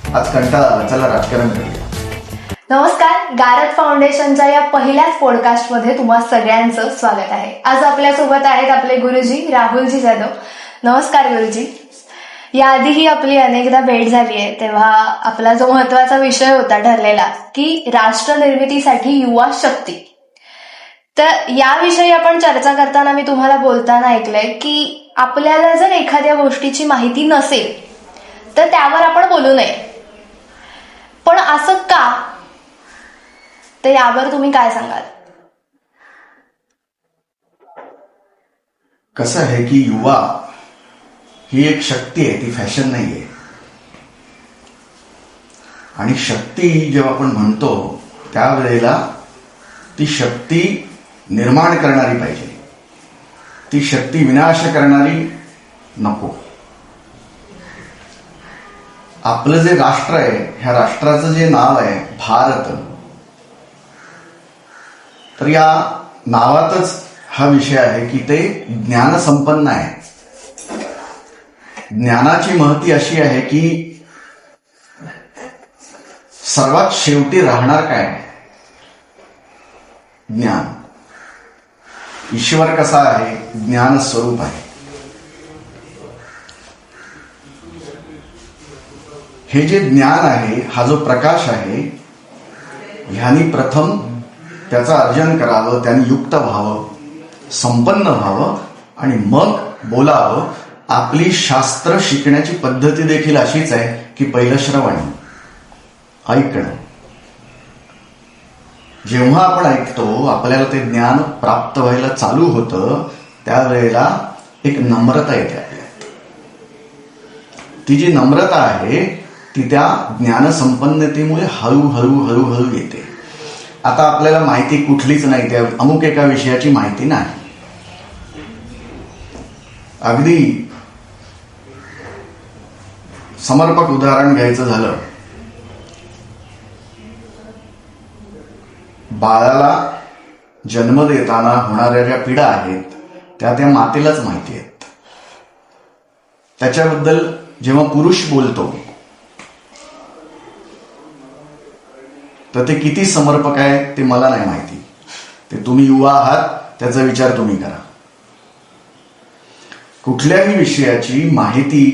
आज कंटाळा आला, चला राजकारण करूया. नमस्कार, गारद फाउंडेशनच्या या पहिल्याच पॉडकास्टमध्ये तुम्हा सगळ्यांचं स्वागत आहे. आज आपल्यासोबत आहेत आपले गुरुजी राहुलजी जाधव. नमस्कार गुरुजी. याआधीही आपली अनेकदा भेट झाली आहे, तेव्हा आपला जो महत्वाचा विषय होता ठरलेला की राष्ट्र निर्मितीसाठी युवा शक्ती, तर याविषयी आपण चर्चा करताना मी तुम्हाला बोलताना ऐकलंय की आपल्याला जर एखाद्या गोष्टीची माहिती नसेल तर त्यावर आपण बोलू नये. पण असं का, तर यावर तुम्ही काय सांगाल? कसं आहे की युवा ही एक शक्ती आहे, ती फॅशन नाहीये. आणि शक्ती जेव्हा आपण म्हणतो त्यावेळेला ती शक्ती निर्माण करणारी पाहिजे, ती शक्ती विनाश करणारी नको. आपलं जे राष्ट्र आहे, ह्या राष्ट्राचं जे नाव आहे भारत, तर या नावातच हा विषय आहे की ते ज्ञानसंपन्न आहे. ज्ञानाची महती अशी आहे की सर्वात शेवटी राहणार काय? ज्ञान. ईश्वर कसा आहे? ज्ञान स्वरूप आहे. हे जे ज्ञान आहे, हा जो प्रकाश आहे, ह्यानी प्रथम त्याचं अर्जन करावं, त्याने युक्त व्हावं, संपन्न व्हावं आणि मग बोलावं. आपली शास्त्र शिकण्याची पद्धती देखील अशीच आहे की पहिलं श्रवण, ऐकणं. जेव्हा आपण ऐकतो, आपल्याला ते ज्ञान प्राप्त व्हायला चालू होतं, त्यावेळेला एक नम्रता येते आपल्यात. ती जी नम्रता आहे ती त्या ज्ञानसंपन्नतेमुळे हळूहळू हळूहळू येते. आता आपल्याला माहिती कुठलीच नाही, त्या अमुक एका विषयाची माहिती नाही. अगदी समर्पक उदाहरण घ्यायचं झालं, बाळाला जन्म देताना होणाऱ्या ज्या पीडा आहेत त्या मातेलाच माहिती आहेत. त्याच्याबद्दल जेव्हा पुरुष बोलतो तर ते किती समर्पक आहे ते मला नाही माहिती. ते तुम्ही युवा आहात, त्याचा विचार तुम्ही करा. कुठल्याही विषयाची माहिती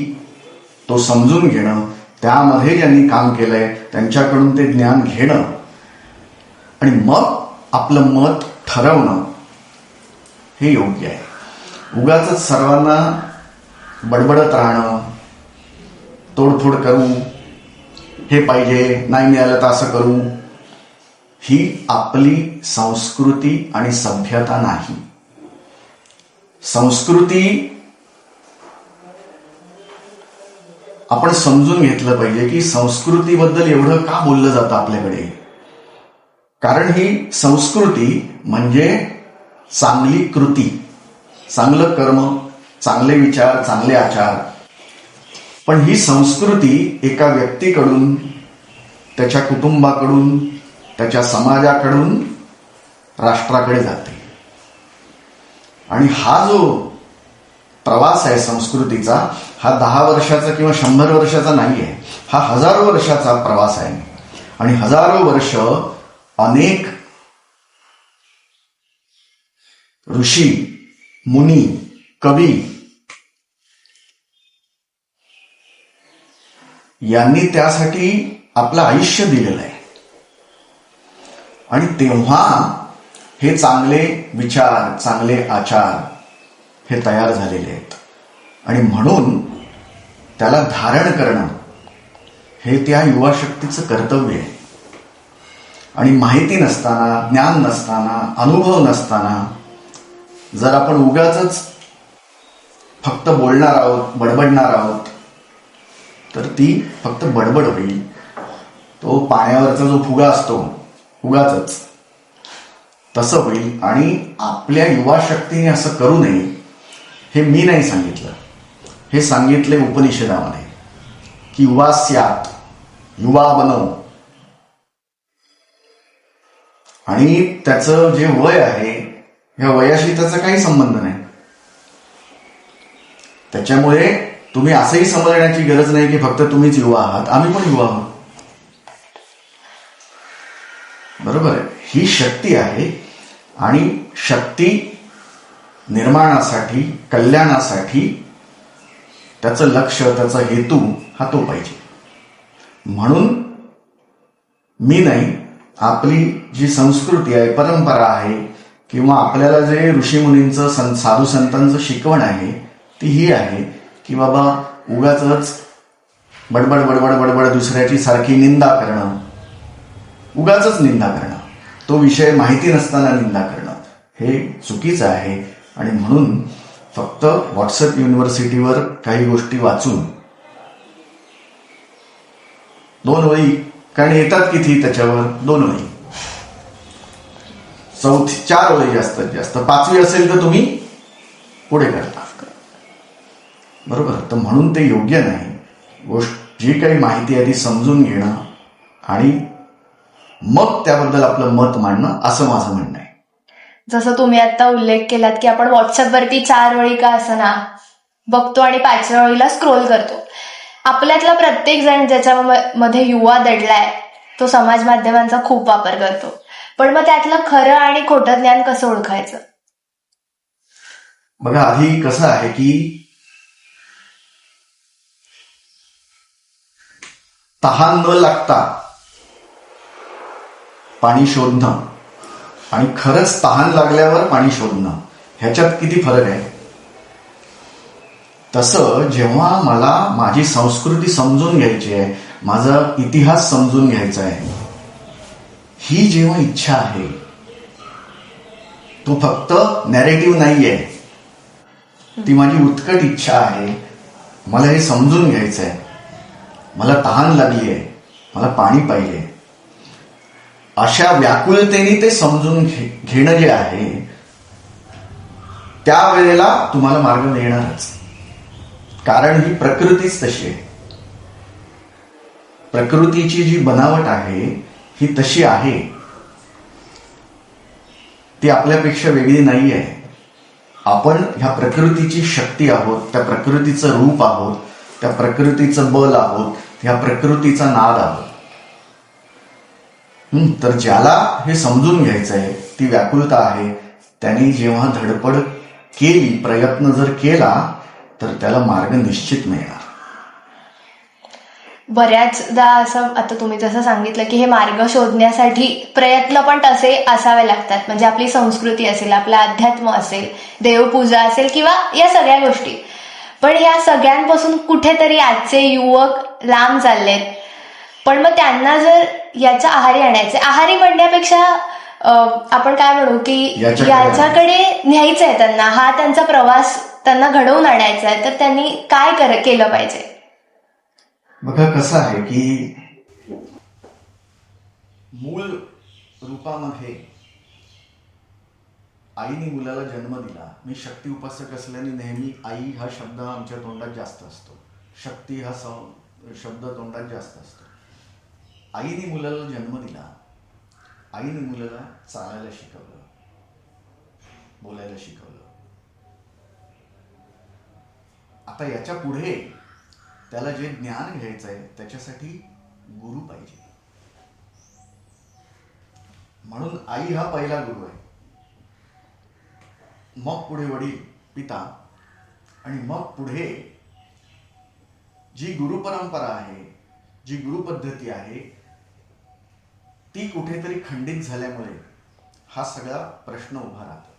तो समजून घेणं, त्यामध्ये ज्यांनी काम केलंय त्यांच्याकडून ते ज्ञान घेणं आणि मग आपलं मत ठरवणं, हे योग्य आहे. उगाच सर्वांना बडबडत राहणं, तोडफोड करू, हे पाहिजे, नाही मिळालं तर असं करू, ही आपली संस्कृती आणि सभ्यता नाही. संस्कृती आपण समजून घेतलं पाहिजे की संस्कृतीबद्दल एवढं का बोललं जातं आपल्याकडे. कारण ही संस्कृती म्हणजे चांगली कृती, चांगलं कर्म, चांगले विचार, चांगले आचार. पण ही संस्कृती एका व्यक्तीकडून, त्याच्या कुटुंबाकडून, त्याच्या समाजाकडून राष्ट्राकडे जाते. आणि हा जो प्रवास आहे संस्कृतीचा, हा 10 वर्षाचा किंवा 100 वर्षाचा नाही आहे, हा हजारो वर्षाचा प्रवास आहे. आणि हजारो वर्ष अनेक ऋषी, मुनी, कवी यांनी त्यासाठी आपलं आयुष्य दिलेलं आहे. आणि तेव्हा हे चांगले विचार, चांगले आचार हे तयार झालेले आहेत. आणि म्हणून त्याला धारण करणं हे त्या युवा शक्तीचं कर्तव्य आहे. आणि माहिती नसताना, ज्ञान नसताना, अनुभव नसताना जर आपण उगाच फक्त बोलणार आहोत, बडबडणार आहोत, तर ती फक्त बडबड होईल. तो पाण्यावरचा जो फुगा असतो, उगाच तसं होईल. आणि आपल्या युवा शक्तीने असं करू नये, हे मी नाही सांगितलं, हे सांगितले उपनिषदामध्ये की युवा स्यात्, युवा बनव. आणि त्याचं जे वय आहे, ह्या वयाशी त्याचा काही संबंध नाही. त्याच्यामुळे तुम्ही असंही समजण्याची गरज नाही की फक्त तुम्हीच युवा आहात, आम्ही पण युवा आहोत. बरोबर आहे. ही शक्ती आहे आणि शक्ती निर्माणासाठी, कल्याणासाठी त्याचं लक्ष, त्याचा हेतू हा तो पाहिजे. म्हणून मी नाही, आपली जी संस्कृती आहे, परंपरा आहे, किंवा आपल्याला जे ऋषीमुनींचं, साधू संतांचं शिकवण आहे ती ही आहे की बाबा उगाचच बडबड बडबड बडबड दुसऱ्याची सारखी निंदा करणं, उगाचच निंदा करणं, तो विषय माहिती नसताना निंदा करणं हे चुकीचं आहे. आणि म्हणून फक्त व्हॉट्सअप युनिव्हर्सिटीवर काही गोष्टी वाचून 2 वही, कारण येतात किती त्याच्यावर 2 वही, 4 वही जास्तीत जास्त, 5वी असेल तर तुम्ही पुढे करता. बरोबर. तर म्हणून ते योग्य नाही. जी काही माहिती आहे ती समजून घेणं आणि मग त्याबद्दल आपलं मत मांडणं, असं माझं म्हणणं आहे. जसं तुम्ही आता उल्लेख केलात की आपण व्हॉट्सअपवरती 4 वेळी का असना बघतो आणि 5व्या वेळीला स्क्रोल करतो. आपल्यातला प्रत्येक जण ज्याच्यामध्ये युवा दडलाय तो समाज माध्यमांचा खूप वापर करतो. पण मग त्यातलं खरं आणि खोटं ज्ञान कसं ओळखायचं? बघा, आधी कसं आहे की तहान न लागता पाणी शोधणं आणि खरंच तहान लागल्यावर पाणी शोधणं ह्याच्यात किती फरक आहे. तसं जेव्हा मला माझी संस्कृती समजून घ्यायची आहे, माझा इतिहास समजून घ्यायचा आहे, ही जेव्हा इच्छा आहे, तो फक्त नॅरेटिव्ह नाहीये, ती माझी उत्कट इच्छा आहे, मला हे समजून घ्यायचं आहे, मला तहान लागली आहे, मला पाणी पाहिजे, अशा व्याकुलतेने ते समजून घेणं जे आहे, त्यावेळेला तुम्हाला मार्ग मिळणारच. कारण ही प्रकृतीच तशी आहे. प्रकृतीची जी बनावट आहे ही तशी आहे, ती आपल्यापेक्षा वेगळी नाही आहे. आपण ह्या प्रकृतीची शक्ती आहोत, त्या प्रकृतीचं रूप आहोत, त्या प्रकृतीचं बल आहोत, ह्या प्रकृतीचा नाद आहोत. तर ज्याला हे समजून घ्यायचं आहे, ती व्याकुलता आहे, त्यांनी जेव्हा धडपड केली, प्रयत्न जर केला, तर त्याला मार्ग निश्चित मिळणार. बऱ्याचदा असं, आता तुम्ही जसं सांगितलं की हे मार्ग शोधण्यासाठी प्रयत्न पण तसे असावे लागतात. म्हणजे आपली संस्कृती असेल, आपलं अध्यात्म असेल, देवपूजा असेल किंवा या सगळ्या गोष्टी. पण या सगळ्यांपासून कुठेतरी आजचे युवक लांब चाललेत. पण मग त्यांना जर याच्या आहारी आणायचे, आहारी म्हणण्यापेक्षा आपण काय म्हणू की याच्याकडे न्यायचं आहे त्यांना, हा त्यांचा प्रवास त्यांना घडवून आणायचा आहे, तर त्यांनी काय केलं पाहिजे? बघा, कसं आहे की मूळ रूपामध्ये आईने मुलाला जन्म दिला. मी शक्ती उपासक असल्याने नेहमी आई हा शब्द आमच्या तोंडात जास्त असतो, शक्ती हा शब्द तोंडात जास्त असतो. आईने मुलाला जन्म दिला, आईने मुलाला चालायला शिकवलं, बोलायला शिकवलं. आता याच्या पुढे त्याला जे ज्ञान घ्यायचं आहे त्याच्यासाठी गुरु पाहिजे. म्हणून आई हा पहिला गुरु आहे, मग पुढे वडील, पिता, आणि मग पुढे जी गुरु परंपरा आहे, जी गुरु पद्धती आहे, ती कुठेतरी खंडित झाल्यामुळे हा सगळा प्रश्न उभा राहतो.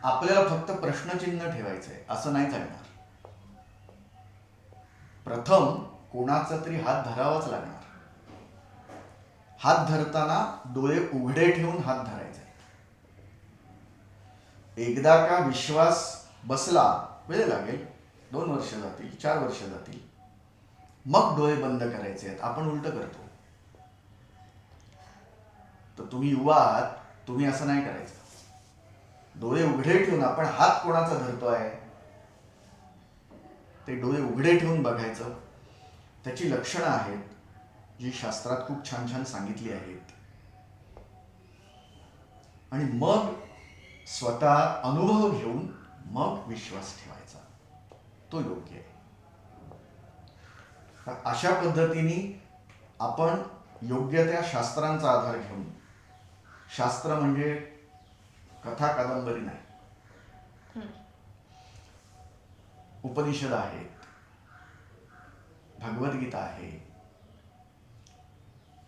आपल्याला फक्त प्रश्नचिन्ह ठेवायचं आहे असं नाही चालणार. प्रथम कोणाचा तरी हात धरावाच लागणार. हात धरताना डोळे उघडे ठेवून हात धरायचे. एकदा का विश्वास बसला, वेळ लागेल, 2 वर्ष जातील, 4 वर्ष जातील, मग डोळे बंद करायचे आहेत. आपण उलट करतो. तर तुम्ही युवा आहात, तुम्ही असं नाही करायचं. डोळे उघडे ठेवून आपण हात कोणाचा धरतोय ते डोळे उघडे ठेवून बघायचं. त्याची लक्षणं आहेत जी शास्त्रात खूप छान छान सांगितली आहेत. आणि मग स्वतः अनुभव घेऊन मग विश्वास ठेवायचा, तो योग्य आहे. तर अशा पद्धतीने आपण योग्य त्या शास्त्रांचा आधार घेऊन, शास्त्र म्हणजे कथा कादंबरी नाही, उपनिषद आहेत, भगवद्गीता आहे,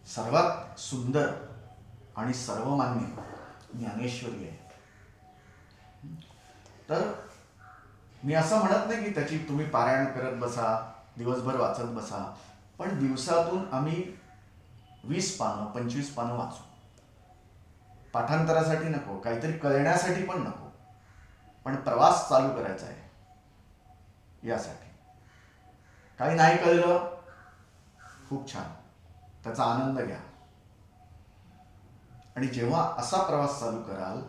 सर्वात सुंदर आणि सर्वमान्य ज्ञानेश्वरी आहे. तर मी असं म्हणत नाही की त्याची तुम्ही पारायण करत बसा, दिवसभर वाचत बसा, पण दिवसातून आम्ही 20 पानं 25 पानं वाचू. पाठांतरासाठी नको, काहीतरी कळण्यासाठी पण नको, पण प्रवास चालू करायचा आहे यासाठी. काही नाही कळलं, खूप छान, त्याचा आनंद घ्या. आणि जेव्हा असा प्रवास चालू कराल,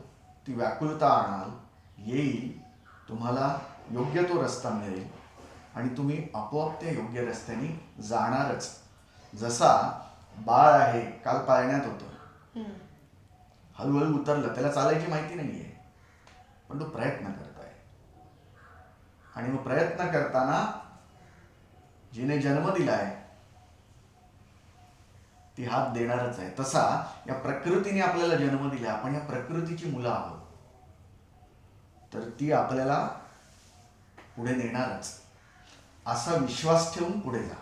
ती व्याकुलता आणाल, येईल, तुम्हाला योग्य तो रस्ता मिळेल आणि तुम्ही आपोआप त्या योग्य रस्त्याने जाणारच. जसा बाळ आहे, काल पाळण्यात होतं, हळूहळू उतरलं, त्याला चालायची माहिती नाहीये, पण तो प्रयत्न करत आहे. आणि मग प्रयत्न करताना जिने जन्म दिलाय ती हात देणारच आहे. तसा या प्रकृतीने आपल्याला जन्म दिला, आपण या प्रकृतीची मुलं आहोत, तर ती आपल्याला पुढे नेणारच. असा विश्वास ठेवून पुढे जा.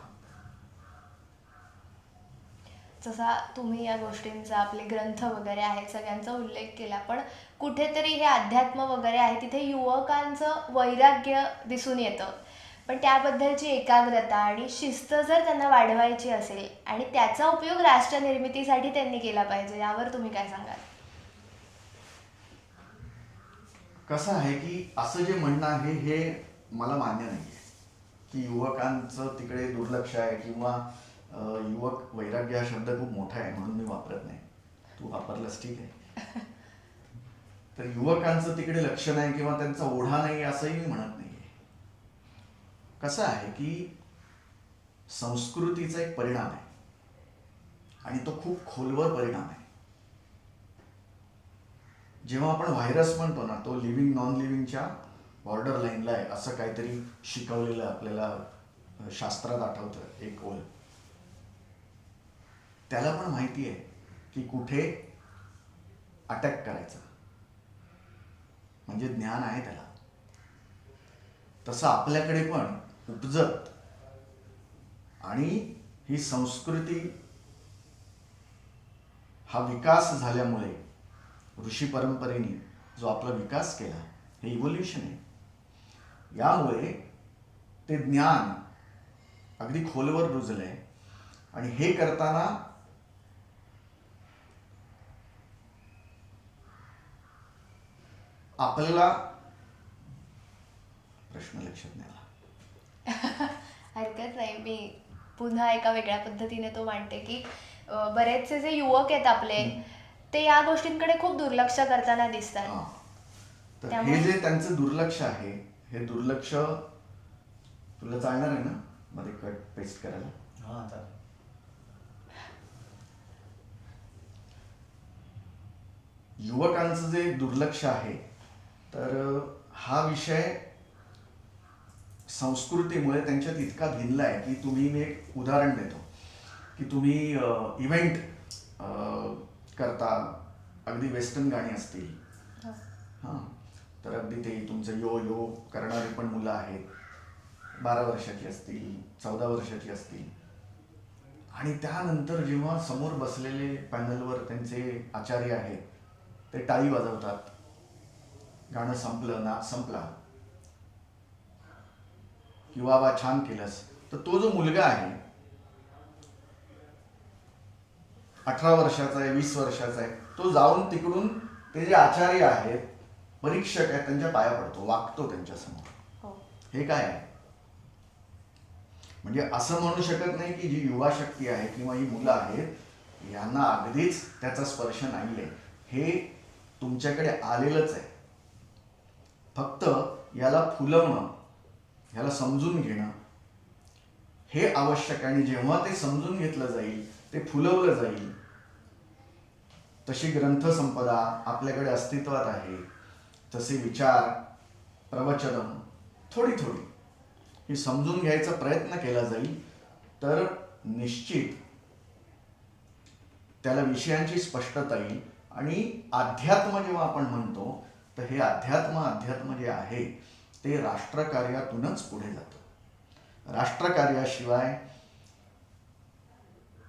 जसा तुम्ही या गोष्टींचा, आपले ग्रंथ वगैरे आहेत सगळ्यांचा उल्लेख केला, पण कुठेतरी हे अध्यात्म वगैरे आहे तिथे युवकांचं वैराग्य दिसून येतं. पण त्याबद्दलची एकाग्रता आणि शिस्त जर त्यांना वाढवायची असेल आणि त्याचा उपयोग राष्ट्र निर्मितीसाठी त्यांनी केला पाहिजे, यावर तुम्ही काय सांगाल? कसं आहे की असं जे म्हणणं आहे हे मला मान्य नाही आहे की युवकांचं तिकडे दुर्लक्ष आहे किंवा युवक वैराग्य हा शब्द खूप मोठा आहे म्हणून मी वापरत नाही. तू वापरलंस, ठीक आहे. तर युवकांचं तिकडे लक्ष नाही किंवा त्यांचा ओढा नाही असंही मी म्हणत नाही आहे. कसं आहे की संस्कृतीचा एक परिणाम आहे आणि तो खूप खोलवर परिणाम आहे. जेव्हा आपण व्हायरस म्हणतो ना, तो लिव्हिंग नॉन लिव्हिंगच्या बॉर्डर लाईनला आहे असं काहीतरी शिकवलेलं आपल्याला शास्त्रात आठवतं एक ओळ. त्याला पण माहिती आहे की कुठे अटॅक करायचं, म्हणजे ज्ञान आहे त्याला. तसं आपल्याकडे पण उपजत आणि ही संस्कृती, हा विकास झाल्यामुळे ऋषी परंपरेने जो आपला विकास केला, हे इव्होल्युशन आहे. यामुळे ते ज्ञान अगदी खोलवर रुजलंय आणि हे करताना आपल्याला प्रश्न लक्षात नाही आला. हरकत नाही, मी पुन्हा एका वेगळ्या पद्धतीने तो मांडते की बरेचसे जे युवक आहेत आपले, ते या गोष्टींकडे खूप दुर्लक्ष करताना दिसतात. तर हे जे त्यांचं दुर्लक्ष आहे, हे दुर्लक्ष तुला चालणार आहे ना मध्ये कट पेस्ट करायला? हा चालेल. युवकांचं जे दुर्लक्ष आहे, तर हा विषय संस्कृतीमुळे त्यांच्यात इतका भिनलाय की तुम्ही, मी एक उदाहरण देतो की तुम्ही इव्हेंट करता, अगदी वेस्टर्न गाणी असतील, हां, तर अगदी ते तुमचं यो यो करणारी पण मुलं आहेत, 12 वर्षाची असतील, 14 वर्षाची असतील, आणि त्यानंतर जेव्हा समोर बसलेले पॅनलवर त्यांचे आचार्य आहेत, ते टाळी वाजवतात, गाणं संपलं, नाच संपला, किंवा वा छान केलंस, तर तो जो मुलगा आहे 18 वर्षाचा आहे, 20 वर्षाचा आहे, तो जाऊन तिकडून ते जे आचार्य आहेत, परीक्षक आहेत, त्यांच्या पाया पडतो, वागतो त्यांच्यासमोर. हे काय आहे? म्हणजे असं म्हणू शकत नाही की जी युवा शक्ती आहे किंवा ही मुलं आहेत यांना अगदीच त्याचा स्पर्श नाहीये. हे तुमच्याकडे आलेलंच आहे. फक्त याला फुलवणं, ह्याला समजून घेणं हे आवश्यक आहे. आणि जेव्हा ते समजून घेतलं जाईल, ते फुलवलं जाईल, तशी ग्रंथसंपदा आपल्याकडे अस्तित्वात आहे, तसे विचार प्रवचनं थोडी थोडी ही समजून घ्यायचा प्रयत्न केला जाईल तर निश्चित त्याला विषयांची स्पष्टता येईल. आणि अध्यात्म जेव्हा आपण म्हणतो तर हे अध्यात्म जे आहे ते राष्ट्रकार्यातूनच पुढे जातं. राष्ट्रकार्याशिवाय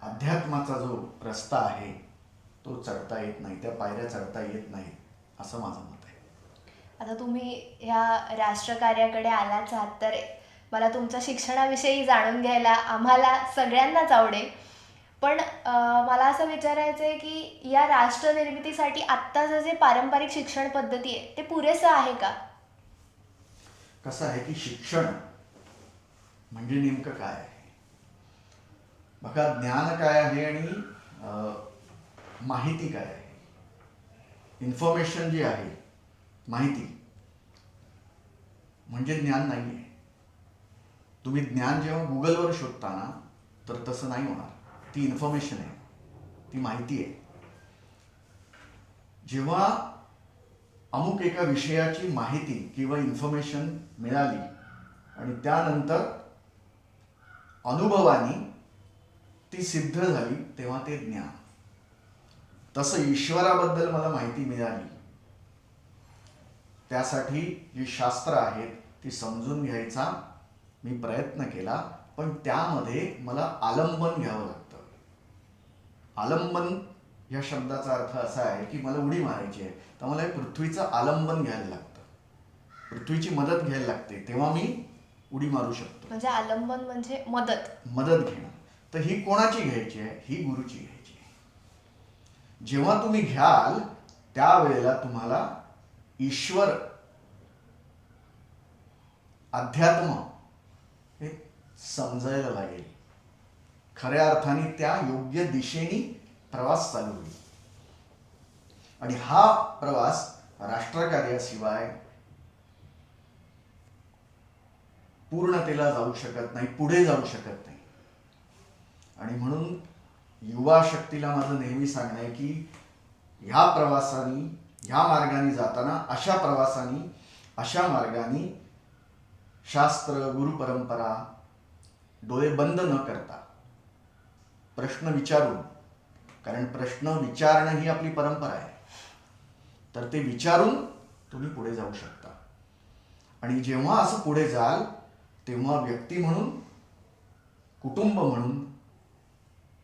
अध्यात्माचा जो रस्ता आहे तो चढता येत नाही, त्या पायऱ्या चढता येत नाहीत असं माझं मत आहे. आता तुम्ही ह्या राष्ट्रकार्याकडे आलाच आहात तर मला तुमच्या शिक्षणाविषयी जाणून घ्यायला आम्हाला सगळ्यांनाच आवडेल. पण मला असं विचारायचं आहे की या राष्ट्रनिर्मितीसाठी आत्ताचं जे पारंपरिक शिक्षण पद्धती आहे ते पुरेसं आहे का? कसं आहे की शिक्षण म्हणजे नेमकं काय आहे? बघा, ज्ञान काय आहे आणि माहिती काय आहे. इन्फॉर्मेशन जी आहे, माहिती म्हणजे ज्ञान नाही आहे. तुम्ही ज्ञान जेव्हा गुगलवर शोधता ना तर तसं नाही होणार. ती इन्फॉर्मेशन आहे, ती माहिती आहे. जेव्हा अमुक एका विषयाची माहिती किंवा इन्फॉर्मेशन मिळाली आणि त्यानंतर अनुभवाने ती सिद्ध झाली तेव्हा ते ज्ञान. तसं ईश्वराबद्दल मला माहिती मिळाली, त्यासाठी जी शास्त्र आहेत ती समजून घ्यायचा मी प्रयत्न केला. पण त्यामध्ये मला आलंबन घ्यावं लागतं. आलंबन या शब्दाचा अर्थ असा आहे की मला उडी मारायची आहे तर मला पृथ्वीचं आलंबन घ्यायला लागतं, पृथ्वीची मदत घ्यायला लागते, तेव्हा मी उडी मारू शकतो. म्हणजे आलंबन म्हणजे मदत घेणं. तर ही कोणाची घ्यायची आहे? ही गुरुची घ्यायची आहे. जेव्हा तुम्ही घ्याल त्यावेळेला तुम्हाला ईश्वर, अध्यात्म हे समजायला लागेल. खऱ्या अर्थाने त्या योग्य दिशेने प्रवास चालू होईल. आणि हा प्रवास राष्ट्रकार्याशिवाय पूर्णतेला जाऊ शकत नाही, पुढे जाऊ शकत नाही. आणि म्हणून युवा शक्तीला माझं नेहमी सांगणं आहे की ह्या प्रवासाने, ह्या मार्गाने जाताना अशा प्रवासाने, अशा मार्गाने शास्त्र, गुरुपरंपरा डोळे बंद न करता प्रश्न विचारून, कारण प्रश्न विचारणं ही आपली परंपरा आहे, तर ते विचारून तुम्ही पुढे जाऊ शकता. आणि जेव्हा असं पुढे जाल तेव्हा व्यक्ती म्हणून, कुटुंब म्हणून,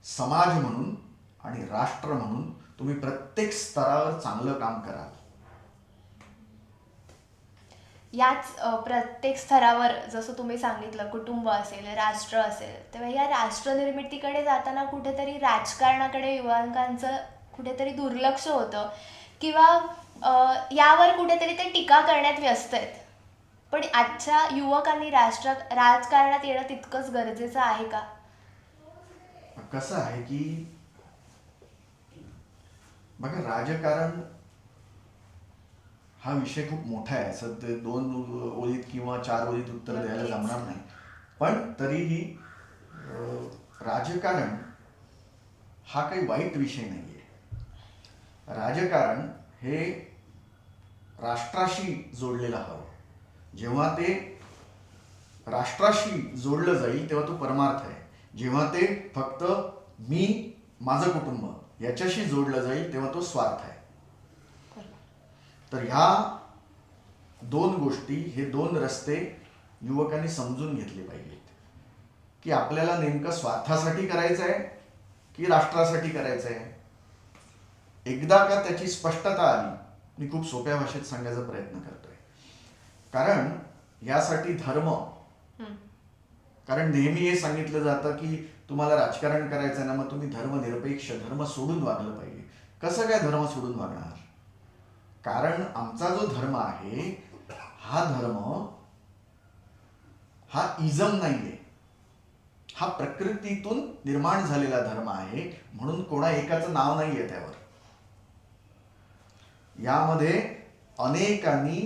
समाज म्हणून आणि राष्ट्र म्हणून तुम्ही प्रत्येक स्तरावर चांगलं काम कराल. याच प्रत्येक स्तरावर जसं तुम्ही सांगितलं, कुटुंब असेल, राष्ट्र असेल, तेव्हा या राष्ट्रनिर्मितीकडे जाताना कुठेतरी राजकारणाकडे युवकांचं कुठेतरी दुर्लक्ष होतं किंवा यावर कुठेतरी ते टीका करण्यात व्यस्त आहेत. पण आजच्या युवकांनी राजकारणात येणं तितकंच गरजेचं आहे का? कसं आहे की बघा, राजकारण हा विषय खूप मोठा आहे. सध्या 2 ओळीत किंवा 4 ओळीत उत्तर द्यायला जमणार नाही. पण तरीही राजकारण हा काही वाईट विषय नाही आहे. राजकारण हे राष्ट्राशी जोडलेलं हवं. जेव्हा ते राष्ट्राशी जोडलं जाईल तेव्हा तो परमार्थ आहे. जेव्हा ते फक्त मी, माझं कुटुंब याच्याशी जोडलं जाईल तेव्हा तो स्वार्थ आहे. तर ह्या 2 गोष्टी, हे 2 रस्ते युवकांनी समजून घेतले पाहिजेत की आपल्याला नेमकं स्वार्थासाठी करायचं आहे की राष्ट्रासाठी करायचं आहे. एकदा का त्याची स्पष्टता आली, मी खूप सोप्या भाषेत सांगायचा प्रयत्न करतोय, कारण यासाठी धर्म, कारण नेहमी हे सांगितलं जातं की तुम्हाला राजकारण करायचं आहे ना, मग तुम्ही धर्मनिरपेक्ष, धर्म सोडून वागलं पाहिजे. कसं काय धर्म सोडून वागणार? कारण आमचा जो धर्म आहे हा धर्म हा इजम नाहीये, हा प्रकृतीतून निर्माण झालेला धर्म आहे. म्हणून कोणा एकाचं नाव नाहीये त्यावर. यामध्ये अनेकांनी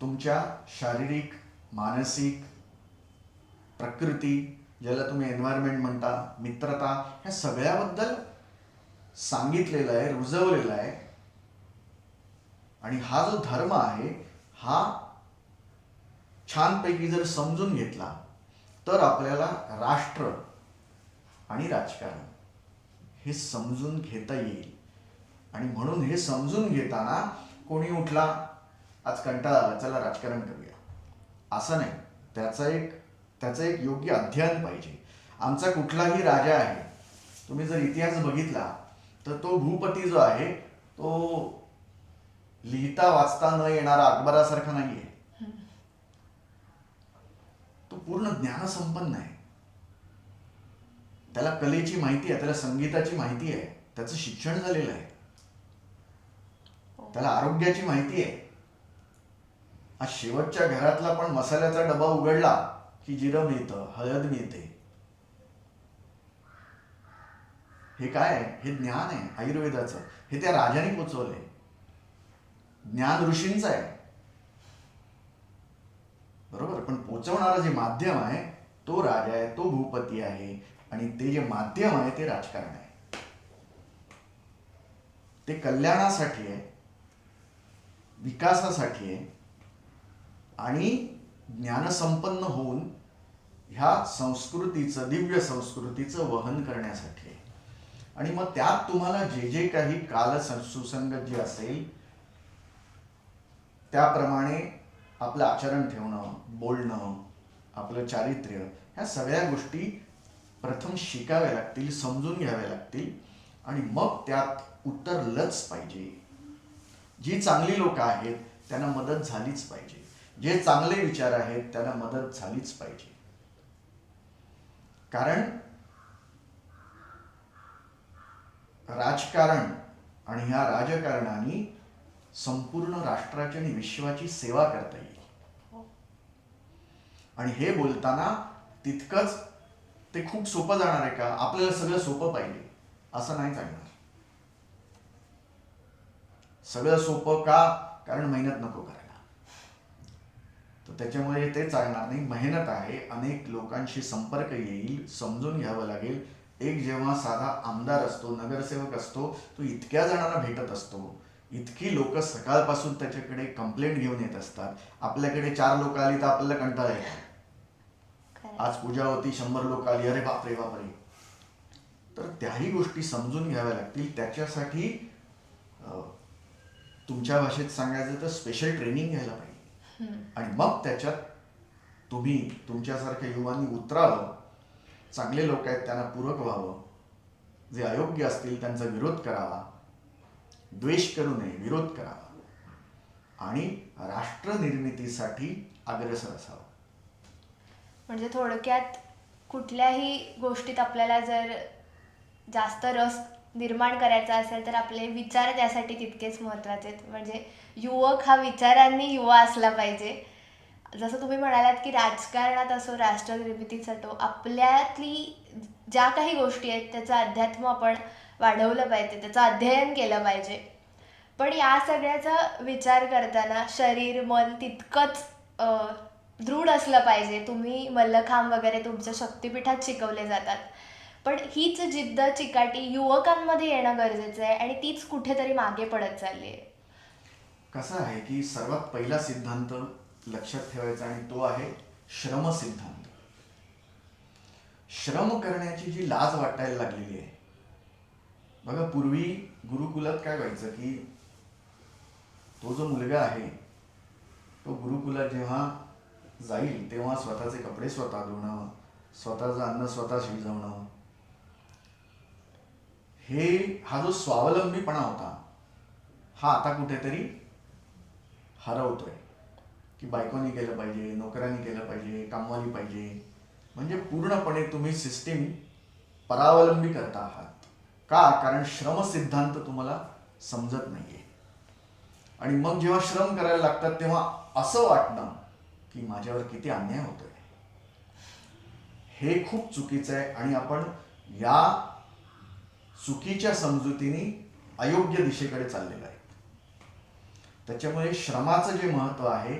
तुमच्या शारीरिक, मानसिक, प्रकृती, ज्याला तुम्ही एन्व्हायरमेंट म्हणता, मित्रता, ह्या सगळ्याबद्दल सांगितलेलं आहे, रुजवलेलं आहे. आणि हा जो धर्म आहे हा छानपैकी जर समजून घेतला तर आपल्याला राष्ट्र आणि राजकारण हे समजून घेता येईल. आणि म्हणून हे समजून घेताना कोणी उठला, आज कंटाळा आला, चला राजकारण करूया, असं नाही. त्याचं एक योग्य अध्ययन पाहिजे. आमचा कुठलाही राजा आहे, तुम्ही जर इतिहास बघितला तर तो भूपती जो आहे तो लिहिता वाचता न येणारा अकबरासारखा नाहीये. तो पूर्ण ज्ञानसंपन्न आहे. त्याला कलेची माहिती आहे, त्याला संगीताची माहिती आहे, त्याचं शिक्षण झालेलं आहे, त्याला आरोग्याची माहिती आहे. आज शेवटच्या घरातला पण मसाल्याचा डबा उघडला की जिरं मिळतं, हळद मिळते. हे काय आहे? हे ज्ञान आहे आयुर्वेदाचं. हे त्या राजाने पोचवलंय. ज्ञान ऋषींचं आहे, बरोबर. पण पोचवणारं जे माध्यम आहे तो राजा आहे, तो भूपती आहे. आणि ते जे माध्यम आहे ते राजकारण आहे. ते कल्याणासाठी आहे, विकासासाठी आहे आणि ज्ञानसंपन्न होऊन ह्या संस्कृतीचं, दिव्य संस्कृतीचं वहन करण्यासाठी आहे. आणि मग त्यात तुम्हाला जे जे काही काल सुसंगत जे असेल त्याप्रमाणे आपलं आचरण ठेवणं, बोलणं, आपलं चारित्र्य, ह्या सगळ्या गोष्टी प्रथम शिकाव्या लागतील, समजून घ्याव्या लागतील. आणि मग त्यात उतरलंच पाहिजे. जी चांगली लोक आहेत त्यांना मदत झालीच पाहिजे. जे चांगले विचार आहेत त्यांना मदत झालीच पाहिजे. कारण राजकारण आणि ह्या राजकारणाने संपूर्ण राष्ट्राची आणि विश्वाची सेवा करता येईल. आणि हे बोलताना तितकंच ते खूप सोपं जाणार आहे का? आपल्याला सगळं सोपं पाहिजे असं नाही चालणार. सगळं सोपं का? कारण मेहनत नको करायला. तर त्याच्यामुळे ते चालणार नाही. मेहनत आहे, अनेक लोकांशी संपर्क येईल, समजून घ्यावं लागेल. एक जेव्हा साधा आमदार असतो, नगरसेवक असतो, तो इतक्या जणांना भेटत असतो, इतकी लोक सकाळपासून त्याच्याकडे कंप्लेंट घेऊन येत असतात. आपल्याकडे 4 लोक आली तर आपल्याला कंटाळा येतो. आज पूजा होती, 100 लोक आली, अरे बापरे बापरे. तर त्याही गोष्टी समजून घ्याव्या लागतील. त्याच्यासाठी तुमच्या भाषेत सांगायचं तर स्पेशल ट्रेनिंग घ्यायला पाहिजे. आणि मग त्याच्यात तुम्ही तुमच्यासारख्या युवांनी उतरावं. चांगले लोक आहेत त्यांना पूरक व्हावं. जे अयोग्य असतील त्यांचा विरोध करावा. द्वेष करू नये, विरोध करावा. आणि राष्ट्र निर्मितीसाठी अग्रेसर असावं. म्हणजे थोडक्यात कुठल्याही गोष्टीत आपल्याला जर जास्त रस निर्माण करायचा असेल तर आपले विचार त्यासाठी तितकेच महत्त्वाचे आहेत. म्हणजे युवक हा विचारांनी युवा असला पाहिजे. जसं तुम्ही म्हणालात की राजकारणात असो, राष्ट्र निर्मितीत असो, आपल्यातली ज्या काही गोष्टी आहेत त्याचं अध्यात्म आपण वाढवलं पाहिजे, त्याचं अध्ययन केलं पाहिजे. पण या सगळ्याचा विचार करताना शरीर, मन तितकंच दृढ असलं पाहिजे. तुम्ही मल्लखांब वगैरे तुमच्या शक्तिपीठात शिकवले जातात, पण हीच जिद्द, चिकाटी युवकांमध्ये येणं गरजेचं आहे आणि तीच कुठेतरी मागे पडत चालली आहे. कसं आहे की सर्वात पहिला सिद्धांत लक्षात ठेवायचा आणि तो आहे श्रम सिद्धांत. श्रम करण्याची जी लाज वाटायला लागलेली आहे बघा. पूर्वी गुरुकुलात काय व्हायचं की तो जो मुलगा आहे तो गुरुकुलात जेव्हा जाईल तेव्हा स्वतःचे कपडे स्वतः धुणं, स्वतःचं अन्न स्वतः शिजवणं, हा जो स्वावलंबीपणा होता हा आता कुठेतरी हरवतोय. की बायकोनी केलं पाहिजे, नोकऱ्यांनी केलं पाहिजे, कामवाली पाहिजे. म्हणजे पूर्णपणे तुम्ही सिस्टीम परावलंबी करता आहात. का? कारण श्रम सिद्धांत तुम्हाला समजत नाहीये. आणि मग जेव्हा श्रम करायला लागतात तेव्हा असं वाटणं की माझ्यावर किती अन्याय होतोय. हे खूप चुकीचं आहे. आणि आपण या चुकीच्या समजुतीने अयोग्य दिशेकडे चाललेलो आहे. त्याच्यामुळे श्रमाचं जे महत्व आहे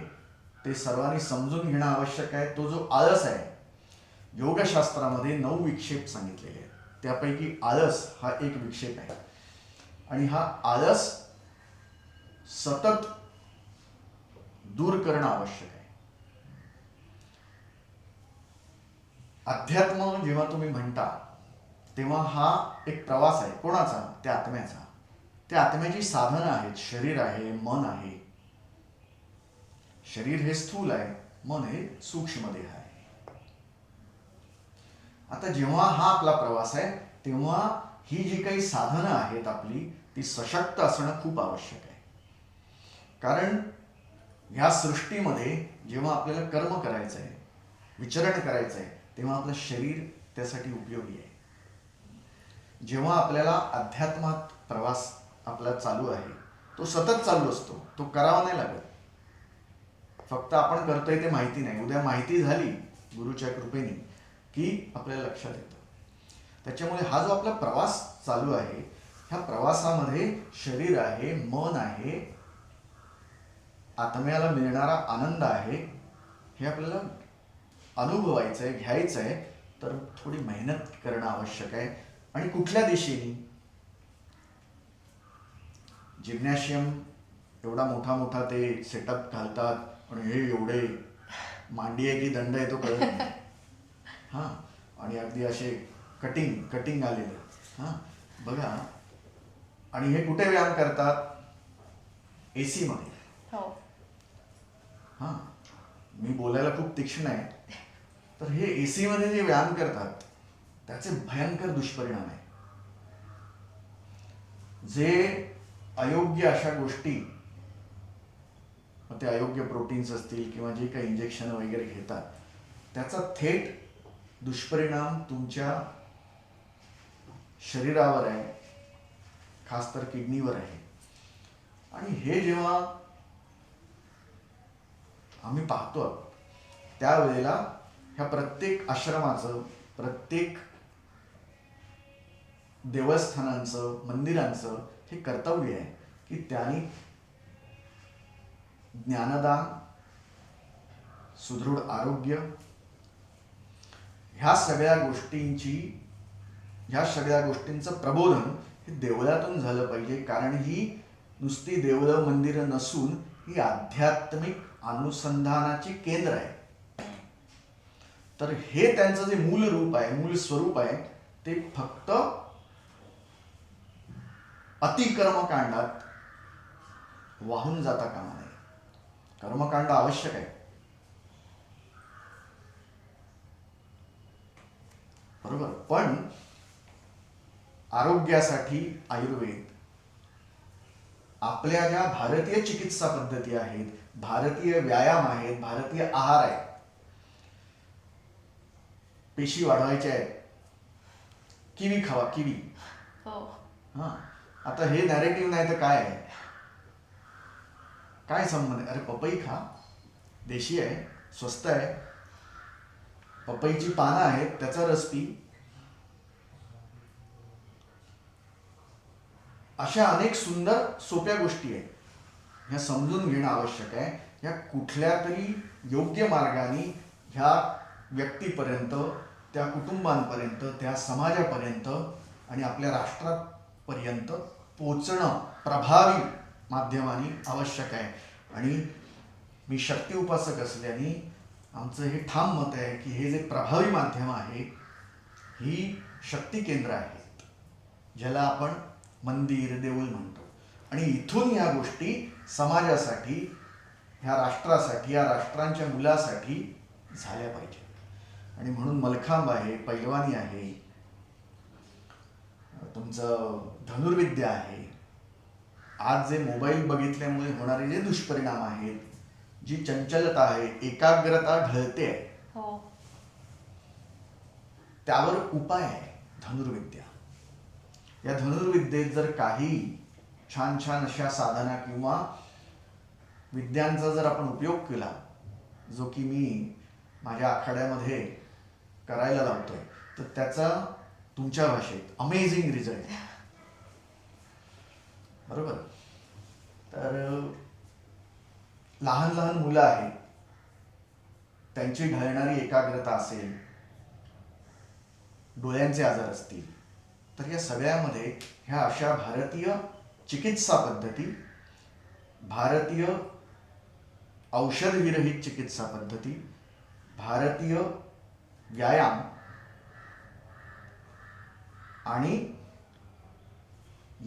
ते सर्वांनी समजून घेणं आवश्यक आहे. तो जो आळस आहे, योगशास्त्रामध्ये 9 विक्षेप सांगितलेले आहेत, त्यापैकी आळस हा एक विक्षेप आहे. आणि हा आळस सतत दूर करणं आवश्यक आहे. अध्यात्म जेव्हा तुम्ही म्हणता तेव्हा हा एक प्रवास आहे. कोणाचा? त्या आत्म्याचा. त्या आत्म्याची साधनं आहेत. शरीर आहे, मन आहे. शरीर हे स्थूल आहे, मन हे सूक्ष्म देह आहे. आता जेव्हा हा आपला प्रवास आहे तेव्हा ही जी काही साधनं आहेत आपली ती सशक्त असणं खूप आवश्यक आहे. कारण ह्या सृष्टीमध्ये जेव्हा आपल्याला कर्म करायचं आहे, विचरण करायचं आहे, तेव्हा आपलं शरीर त्यासाठी उपयोगी आहे. जेव्हा आपल्याला अध्यात्मात प्रवास आपला चालू आहे तो सतत चालू असतो. तो करावा नाही लागत. फक्त आपण करतोय ते माहिती नाही. उद्या माहिती झाली गुरुच्या कृपेने की आपल्याला लक्षात येतं. त्याच्यामुळे हा जो आपला प्रवास चालू आहे ह्या प्रवासामध्ये शरीर आहे, मन आहे, आत्म्याला मिळणारा आनंद आहे, हे आपल्याला अनुभवायचं आहे, घ्यायचं आहे. तर थोडी मेहनत करणं आवश्यक आहे. आणि कुठल्या दिशेने? जिम्नॅशियम एवढा मोठा मोठा ते सेटअप घालतात आणि हे एवढे मांडी आहे की दंड आहे तो कळत नाही. हां, आणि अगदी असे कटिंग आलेले. हां, बघा. आणि हे कुठे व्यायाम करतात? AC मध्ये. हो. हां, मी बोलायला खूप तीक्ष्ण आहे. तर हे AC मध्ये जे व्यायाम करतात त्याचे भयंकर दुष्परिणाम आहे. जे अयोग्य अशा गोष्टी, ते अयोग्य प्रोटीन्स असतील किंवा जे काही इंजेक्शन वगैरे घेतात त्याचा थेट दुष्परिणाम तुमच्या शरीरावर आहे, खास तर किडनीवर आहे. आणि हे जेव्हा आम्ही पाहतो त्यावेळेला ह्या प्रत्येक आश्रमाचं, प्रत्येक देवस्थानांचं, मंदिरांचं हे कर्तव्य आहे की त्यांनी ज्ञानदान, सुदृढ आरोग्य ह्या सगळ्या गोष्टींचं प्रबोधन हे देवळातून झालं पाहिजे. कारण ही नुसती देवळं मंदिरं नसून ही आध्यात्मिक अनुसंधानाची केंद्र आहे. तर हे त्यांचं जे मूल रूप आहे, मूल स्वरूप आहे ते फक्त अतिकर्मकांडात वाहून जाता कामा नये. कर्मकांड आवश्यक आहे, बरोबर. पण आरोग्यासाठी आयुर्वेद, आपल्या ज्या भारतीय चिकित्सा पद्धती आहेत, भारतीय व्यायाम आहेत, भारतीय आहार आहे, पेशी वाढवायच्या आहेत, किवी खावा, किवी. हां, आता हे नॅरेटिव्ह नाही तर काय आहे? काय संबंध आहे? अरे पपई खा, देशी आहे, स्वस्त आहे, पपईची पानं आहेत, त्याचा रस पी. अशा अनेक सुंदर सोप्या गोष्टी आहेत. ह्या समजून घेणं आवश्यक आहे. ह्या कुठल्या तरी योग्य मार्गाने ह्या व्यक्तीपर्यंत, त्या कुटुंबांपर्यंत, त्या समाजापर्यंत आणि आपल्या राष्ट्रापर्यंत पोचणं प्रभावी माध्यमाने आवश्यक आहे. आणि मी शक्ती उपासक असल्याने आमचं हे ठाम मत आहे की हे जे प्रभावी माध्यम आहे ही शक्ती केंद्र आहेत, ज्याला आपण मंदिर, देऊळ म्हणतो. आणि इथून या गोष्टी समाजासाठी, ह्या राष्ट्रासाठी, या राष्ट्रांच्या मुलासाठी झाल्या पाहिजे. आणि म्हणून मलखांब आहे, पैलवानी आहे, तुमचं धनुर्विद्या आहे. आज जे मोबाईल बघितल्यामुळे होणारे जे दुष्परिणाम आहेत, जी चंचलता आहे, एकाग्रता ढळते आहे, त्यावर उपाय आहे धनुर्विद्या. या धनुर्विद्येत जर काही छान छान अशा साधना किंवा विद्यांचा जर आपण उपयोग केला, जो की मी माझ्या आखाड्यामध्ये करायला लावतोय, तर त्याचा तुमच्या भाषेत अमेझिंग रिझल्ट, बरोबर. तर लहान लहान मुलं आहेत, त्यांची ढळणारी एकाग्रता असेल, डोळ्यांचे आजार असतील, तर या सगळ्यामध्ये ह्या अशा भारतीय चिकित्सा पद्धती, भारतीय औषधविरहित चिकित्सा पद्धती, भारतीय व्यायाम आणि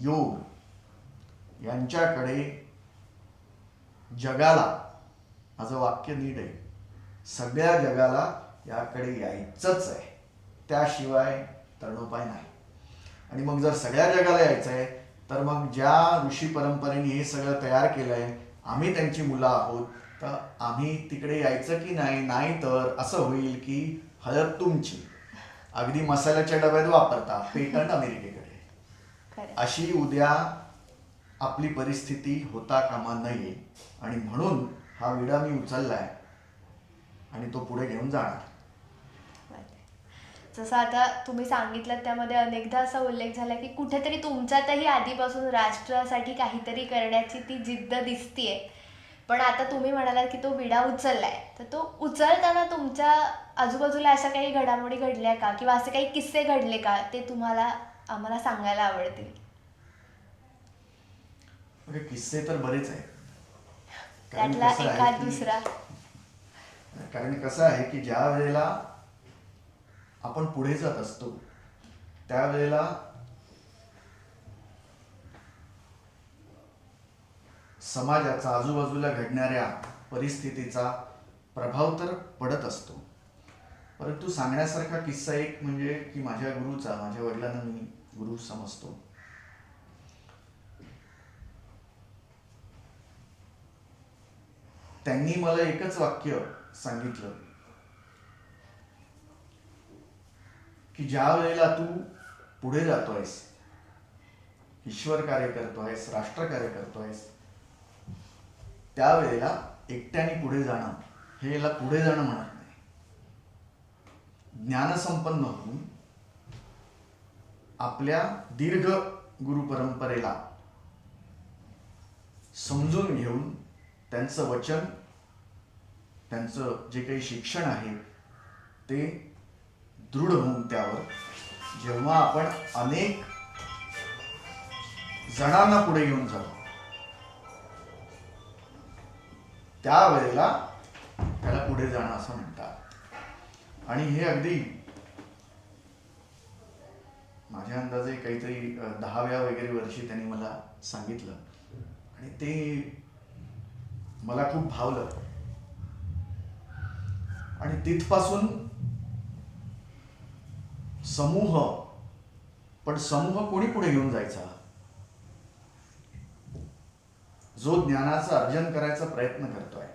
योग यांच्याकडे जगाला, माझं वाक्य नीट आहे, सगळ्या जगाला याकडे यायचंच आहे, त्याशिवाय तरणोपाय नाही. आणि मग जर सगळ्या जगाला यायचं आहे तर मग ज्या ऋषी परंपरेने हे सगळं तयार केलंय, आम्ही त्यांची मुलं आहोत, तर आम्ही तिकडे यायचं की नाही? नाही तर असं होईल की हळद तुमची, अगदी मसाल्याच्या डब्यात वापरता, पेटंट अमेरिकेकडे. अशी उद्या आपली परिस्थिती होता कामा नये. आणि म्हणून हा विडा मी उचललाय आणि तो पुढे घेऊन जाणार. जसं आता तुम्ही सांगितलं त्यामध्ये अनेकदा असा उल्लेख झाला की कुठेतरी तुमच्यातही आधीपासून राष्ट्रासाठी काहीतरी करण्याची ती जिद्द दिसतीये. पण आता तुम्ही म्हणालात की तो विडा उचललाय, तर तो उचलताना तुमच्या आजूबाजूला अशा काही घडामोडी घडल्या का, किंवा असे काही किस्से घडले का, ते तुम्हाला आम्हाला सांगायला आवडतील? किस्से तर बरेच आहेत. त्यातला एखाद दुसरा. कारण कसं आहे की ज्या वेळेला आपण पुढे जात असतो त्यावेळेला समाजाचा, आजूबाजूला घडणाऱ्या परिस्थितीचा प्रभाव तर पडत असतो. परंतु सांगण्यासारखा किस्सा एक म्हणजे की माझ्या गुरुचा, माझ्या वडिलांना मी गुरु समजतो, त्यांनी मला एकच वाक्य सांगितलं की ज्या वेळेला तू पुढे जातोयस, ईश्वर कार्य करतोयस, राष्ट्रकार्य करतोयस, त्यावेळेला एकट्याने पुढे जाणं, हे याला पुढे जाणं म्हणत नाही. ज्ञानसंपन्न होऊन आपल्या दीर्घ गुरु परंपरेला समजून घेऊन त्यांचं वचन, त्यांचं जे काही शिक्षण आहे ते दृढ होऊन त्यावर जेव्हा आपण अनेक जणांना पुढे घेऊन जातो त्यावेळेला त्याला पुढे जाणं असं म्हणतात. आणि हे अगदी माझ्या अंदाजे काहीतरी 10व्या वगैरे वर्षी त्यांनी मला सांगितलं आणि ते मला खूप भावलं. आणि तिथपासून समूह, पण समूह कोणी पुढे घेऊन जायचा? जो ज्ञानाचं अर्जन करायचा प्रयत्न करतोय,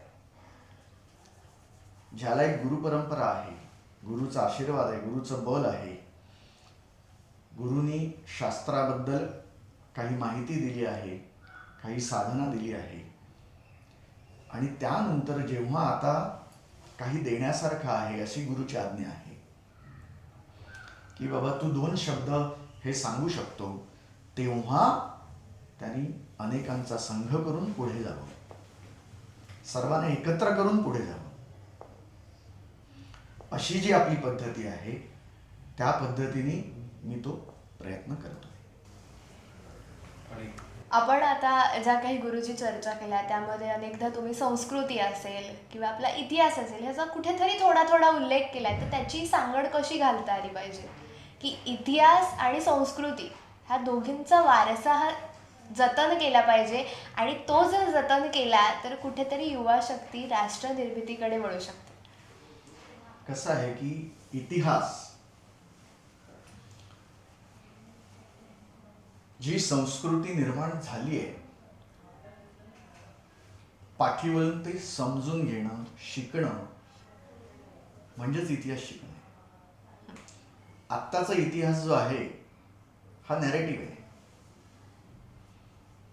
ज्याला एक गुरु परंपरा आहे, गुरुचा आशीर्वाद आहे, गुरुचं बल आहे, गुरुनी शास्त्राबद्दल काही माहिती दिली आहे, काही साधना दिली आहे, आणि त्यानंतर जेव्हा आता काही देण्यासारखं आहे अशी गुरुची आज्ञा आहे की बाबा तू 2 शब्द हे सांगू शकतो, तेव्हा त्यांनी अनेकांचा संघ करून पुढे जावं, सर्वांना एकत्र करून पुढे जावं. अशी जी आपली पद्धती आहे त्या पद्धतीने मी तो प्रयत्न करतोय. आपण आता ज्या काही गुरुची चर्चा केल्या त्यामध्ये अनेकदा तुम्ही संस्कृती असेल किंवा आपला इतिहास असेल ह्याचा कुठेतरी थोडा थोडा उल्लेख केला, तर त्याची सांगड कशी घालता आली पाहिजे की इतिहास आणि संस्कृती ह्या दोघींचा वारसा हा जतन केला पाहिजे, आणि तो जर जतन केला तर कुठेतरी युवा शक्ती राष्ट्र निर्मितीकडे वळू शकते. कसं आहे की इतिहास, जी संस्कृती निर्माण झाली आहे पाठीवरून ते समजून घेणं, शिकणं म्हणजेच इतिहास शिकणं. आत्ताचा इतिहास जो आहे हा नॅरेटिव्ह आहे.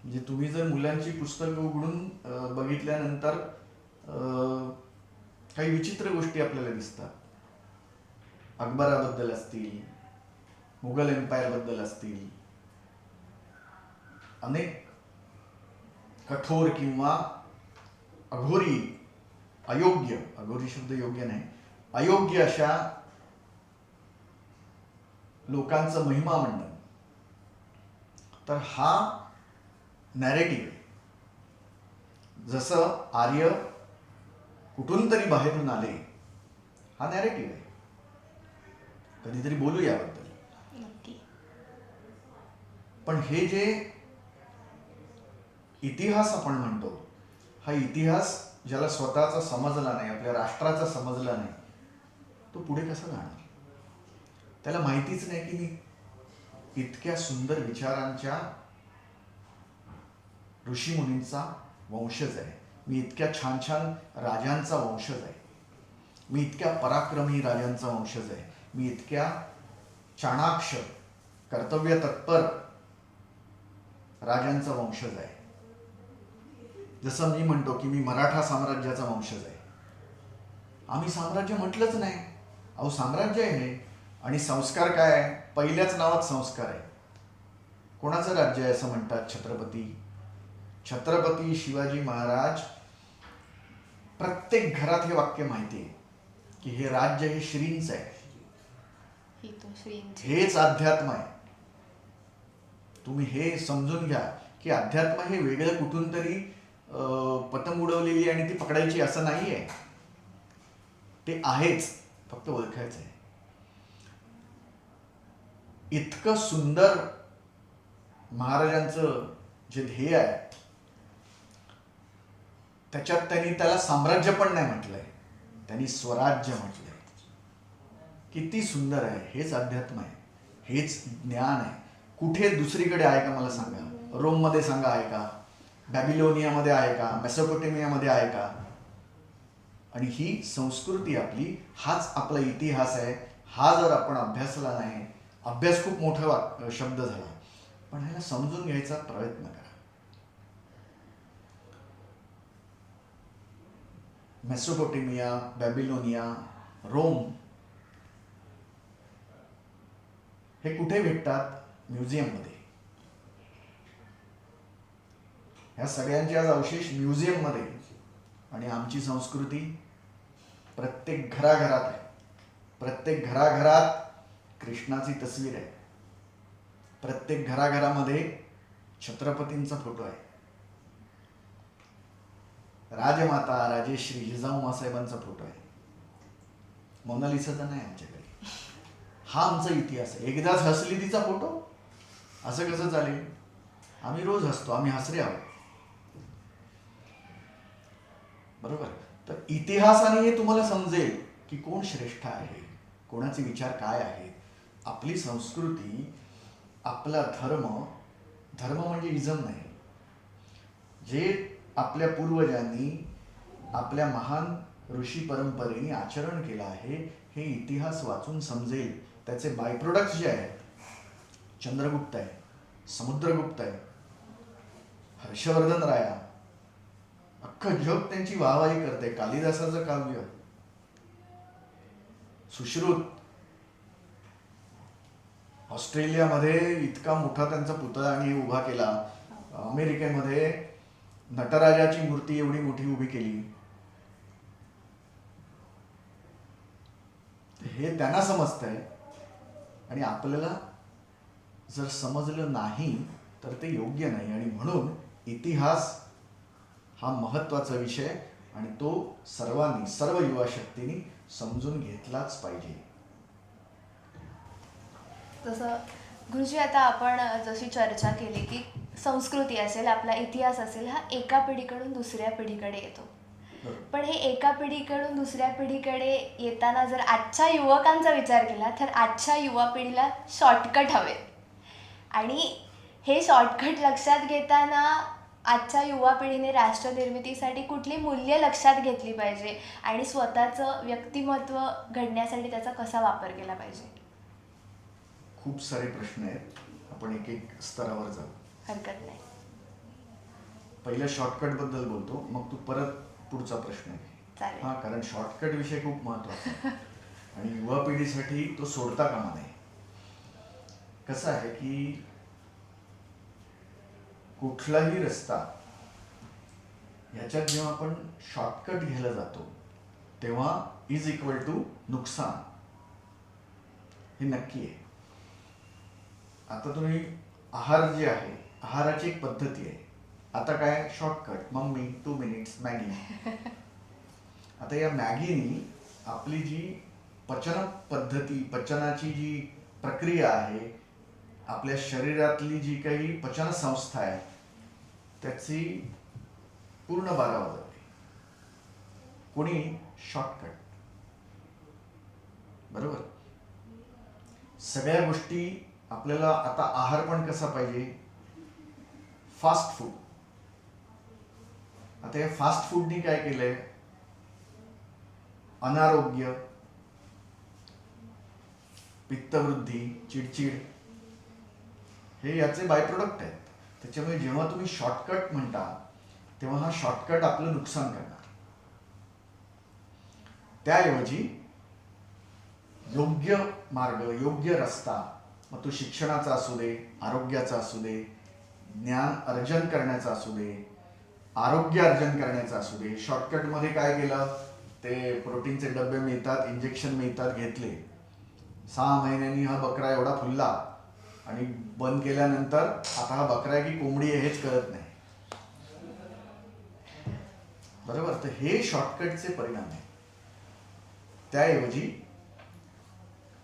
म्हणजे तुम्ही जर मुलांची पुस्तकं उघडून बघितल्यानंतर काही विचित्र गोष्टी आपल्याला दिसतात. अकबराबद्दल असतील, मुघल एम्पायरबद्दल असतील, अनेक कठोर किंवा अघोरी, अयोग्य, अघोरी शब्द योग्य नाही, अयोग्य अशा लोकांचं महिमा मंडन, तर हा नॅरेटिव्ह आहे. जसं आर्य कुठून तरी बाहेरून आले, हा नॅरेटिव्ह आहे. कधीतरी बोलू याबद्दल. नक्की. पण हे जे इतिहास आपण म्हणतो, हा इतिहास ज्याला स्वतःचा समजला नाही, आपल्या राष्ट्राचा समजला नाही, तो पुढे कसा जाणार? त्याला माहितीच नाही की मी इतक्या सुंदर विचारांच्या ऋषीमुनींचा वंशज आहे, मी इतक्या छान छान राजांचा वंशज आहे, मी इतक्या पराक्रमी राजांचा वंशज आहे, मी इतक्या चाणाक्ष कर्तव्य तत्पर राजांचा वंशज आहे. जसं मी म्हणतो की मी मराठा साम्राज्याचा वंशज आहे. आम्ही साम्राज्य म्हटलंच नाही, अहो साम्राज्य आहे हे. आणि संस्कार काय आहे? पहिल्याच नावात संस्कार आहे. कोणाचं राज्य आहे असं म्हणतात? छत्रपती. छत्रपती शिवाजी महाराज, प्रत्येक घरात हे वाक्य माहिती आहे की हे राज्य हे श्रींच आहे, हेच अध्यात्म आहे. तुम्ही हे समजून घ्या की अध्यात्म हे वेगळं कुठून तरी पतंग उडवलेली आणि ती पकडायची असं नाही आहे. ते आहेच, फक्त ओळखायचं आहे. इतकं सुंदर महाराजांचं जे ध्येय आहे, त्याच्यात त्यांनी त्याला साम्राज्य पण नाही म्हटलंय, त्यांनी स्वराज्य म्हटलंय. किती सुंदर आहे. हेच अध्यात्म आहे, हेच ज्ञान आहे. कुठे दुसरीकडे आहे का मला सांगा? रोममध्ये सांगा आहे का? बॅबिलोनियामध्ये आहे का? मेसोपोटेमियामध्ये आहे का? आणि ही संस्कृती आपली, हाच आपला इतिहास आहे. हा जर आपण अभ्यासला नाही, अभ्यास खूप मोठा शब्द झाला, पण ह्याला समजून घ्यायचा प्रयत्न करा. मेसोपोटेमिया, बॅबिलोनिया, रोम हे कुठे भेटतात? म्युझियममध्ये. ह्या सगळ्यांचे आज अवशेष म्युझियममध्ये. आणि आमची संस्कृती प्रत्येक घराघरात आहे. प्रत्येक घराघरात कृष्णाची तस्वीर आहे. प्रत्येक घराघरामध्ये छत्रपतींचा फोटो आहे. राजमाता राजेश्री जिजाऊ मासाहेबांचा फोटो आहे. मोनालिसाचा नाही आमच्याकडे. हा आमचा इतिहास आहे. एकदाच हसली तिचा फोटो, असं कसं चालेल? आम्ही रोज हसतो, आम्ही हसरे आहोत, बरोबर? तर इतिहासाने हे तुम्हाला समजेल की कोण श्रेष्ठ आहे, कोणाचे विचार काय आहेत. आपली संस्कृती, आपला धर्म, धर्म म्हणजे इझम नाही, जे आपल्या पूर्वजांनी आपल्या महान ऋषी परंपरेने आचरण केलं आहे, हे इतिहास वाचून समजेल. त्याचे बाय प्रोडक्ट्स जे आहेत, चंद्रगुप्त आहे, समुद्रगुप्त आहे, हर्षवर्धन राया, अख्खं जग त्यांची वाहवाही करते. कालिदासाचं काव्य, सुश्रुत, ऑस्ट्रेलियामध्ये इतका मोठा त्यांचा पुतळा आणि उभा केला. अमेरिकेमध्ये नटराजाची मूर्ती एवढी मोठी उभी केली. हे त्यांना समजतंय आणि आपल्याला जर समजलं नाही तर ते योग्य नाही. आणि म्हणून इतिहास हा महत्वाचा विषय आणि तो सर्वांनी, सर्व युवा शक्तींनी समजून घेतलाच पाहिजे. जसं गुरुजी, आता आपण जशी चर्चा केली की संस्कृती असेल, आपला इतिहास असेल, हा एका पिढीकडून दुसऱ्या पिढीकडे येतो. पण हे एका पिढीकडून दुसऱ्या पिढीकडे येताना जर आजच्या युवकांचा विचार केला तर आजच्या युवा पिढीला शॉर्टकट हवे. आणि हे शॉर्टकट लक्षात घेताना आजच्या युवा पिढीने राष्ट्रनिर्मितीसाठी कुठली मूल्य लक्षात घेतली पाहिजे आणि स्वतःचं व्यक्तिमत्व घडण्यासाठी त्याचा कसा वापर केला पाहिजे? खूप सारे प्रश्न आहेत, आपण एक एक स्तरावर जाऊ. हरकत नाही. पहिल्या शॉर्टकट बद्दल बोलतो, मग तू परत पुढचा प्रश्न घे. चालेल. हा, कारण शॉर्टकट विषय खूप महत्वाचा आहे आणि युवा पिढीसाठी तो सोडता कामा नये. कसं आहे की कुठलाही रस्ता, ह्याच्यात जेव्हा आपण शॉर्टकट घ्यायला जातो तेव्हा इज इक्वल टू नुकसान, हे नक्की आहे. आता तुम्ही आहार जे आहे, आहाराची एक पद्धती आहे. आता काय शॉर्टकट, मम्मी 2 मिनिट्स मॅगी. आता या मॅगीनी आपली जी पचन पद्धती, पचनाची जी प्रक्रिया आहे, आपल्या शरीरातली जी काही पचन संस्था आहे त्याची पूर्ण बारावा जाते. कोणी शॉर्टकट, बरोबर. सगळ्या गोष्टी आपल्याला आता आहार पण कसा पाहिजे, फास्ट फूड. आता या फास्ट फूडनी काय केलंय, अनारोग्य, पित्तवृद्धी, चिडचिड हे याचे बाय प्रोडक्ट आहेत. त्याच्यामुळे जेव्हा तुम्ही शॉर्टकट म्हणता तेव्हा हा शॉर्टकट आपलं नुकसान करणार. त्याऐवजी योग्य मार्ग, योग्य रस्ता, मग तो शिक्षणाचा असू दे, आरोग्याचा असू दे, ज्ञान अर्जन करण्याचा असू दे, आरोग्य अर्जन करण्याचा असू दे. शॉर्टकटमध्ये काय केलं, ते प्रोटीनचे डबे मिळतात, इंजेक्शन मिळतात, घेतले. 6 महिन्यांनी हा बकरा एवढा फुलला आणि बंद केल्यानंतर आता हा बकरा आहे की कोंबडी आहे हेच कळत नाही, बरोबर. तर हे शॉर्टकटचे परिणाम आहे. त्याऐवजी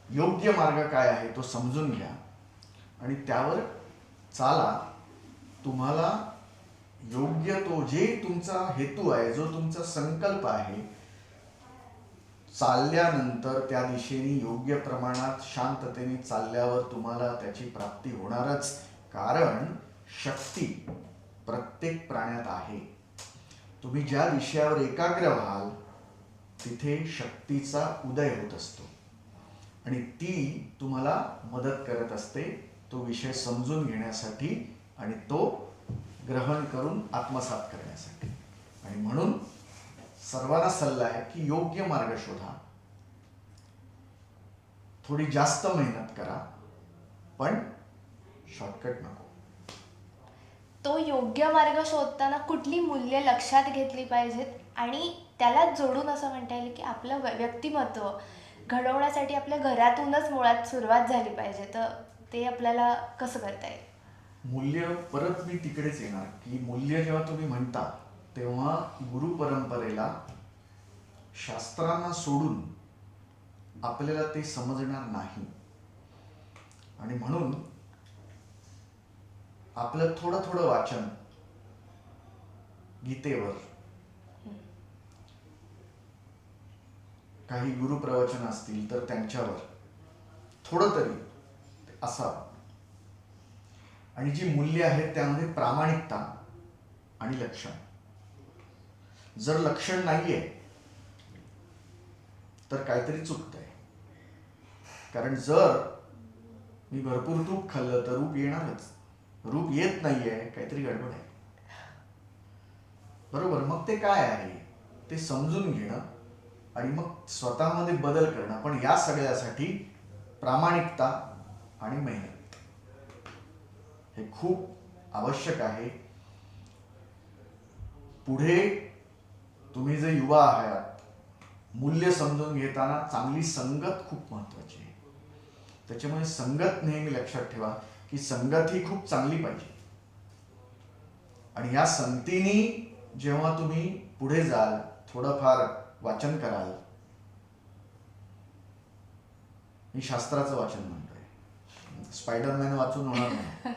योग्य मार्ग काय आहे तो समजून घ्या आणि त्यावर चाला. तुम्हाला योग्य तो जे तुमचा हेतू आहे, जो तुमचा संकल्प आहे, चालल्यानंतर त्या दिशेने योग्य प्रमाणात शांततेने चालल्यावर तुम्हाला त्याची प्राप्ती होणारच. कारण शक्ती प्रत्येक प्राण्यात आहे. तुम्ही ज्या विषयावर एकाग्र व्हाल तिथे शक्तीचा उदय होत असतो आणि ती तुम्हाला मदत करत असते तो विषय समजून घेण्यासाठी आणि तो ग्रहण करून आत्मसात करण्यासाठी. आणि म्हणून सर्वांना सल्ला आहे की योग्य मार्ग शोधा, थोडी जास्त मेहनत करा, पण शॉर्टकट नको. तो योग्य मार्ग शोधताना कुठली मूल्य लक्षात घेतली पाहिजेत आणि त्याला जोडून असं म्हणता येईल की आपलं व्यक्तिमत्व घडवण्यासाठी आपल्या घरातूनच मुळात सुरुवात झाली पाहिजे. तर ते आपल्याला कसं करता येईल? मूल्य, परत मी तिकडेच येणार की मूल्य जेव्हा तुम्ही म्हणता तेव्हा गुरु परंपरेला, शास्त्रांना सोडून आपल्याला ते समजणार नाही. आणि म्हणून आपलं थोडं थोडं वाचन गीतेवर, काही गुरुप्रवचन असतील तर त्यांच्यावर थोडं तरी असावं. आणि जी मूल्य आहेत त्यामध्ये प्रामाणिकता आणि लक्षण. जर लक्षण नाहीये तर काहीतरी चुकतंय. कारण जर मी भरपूर तूप खाल्लं तर रूप येणारच, रूप येत नाहीये, काहीतरी गडबड आहे, बरोबर. मग ते काय आहे ते समजून घेणं आणि मग स्वतःमध्ये बदल करणं. पण या सगळ्यासाठी प्रामाणिकता आणि मेहनत हे खूप आवश्यक आहे. पुढे तुम्ही जे युवा आहात, मूल्य समजून घेताना चांगली संगत खूप महत्वाची आहे. त्याच्यामुळे संगत नेहमी लक्षात ठेवा की संगत ही खूप चांगली पाहिजे. आणि या संगतीने जेव्हा तुम्ही पुढे जाल, थोडंफार वाचन कराल, मी शास्त्राचं वाचन म्हणतोय, स्पायडरमॅन वाचून होणार नाही.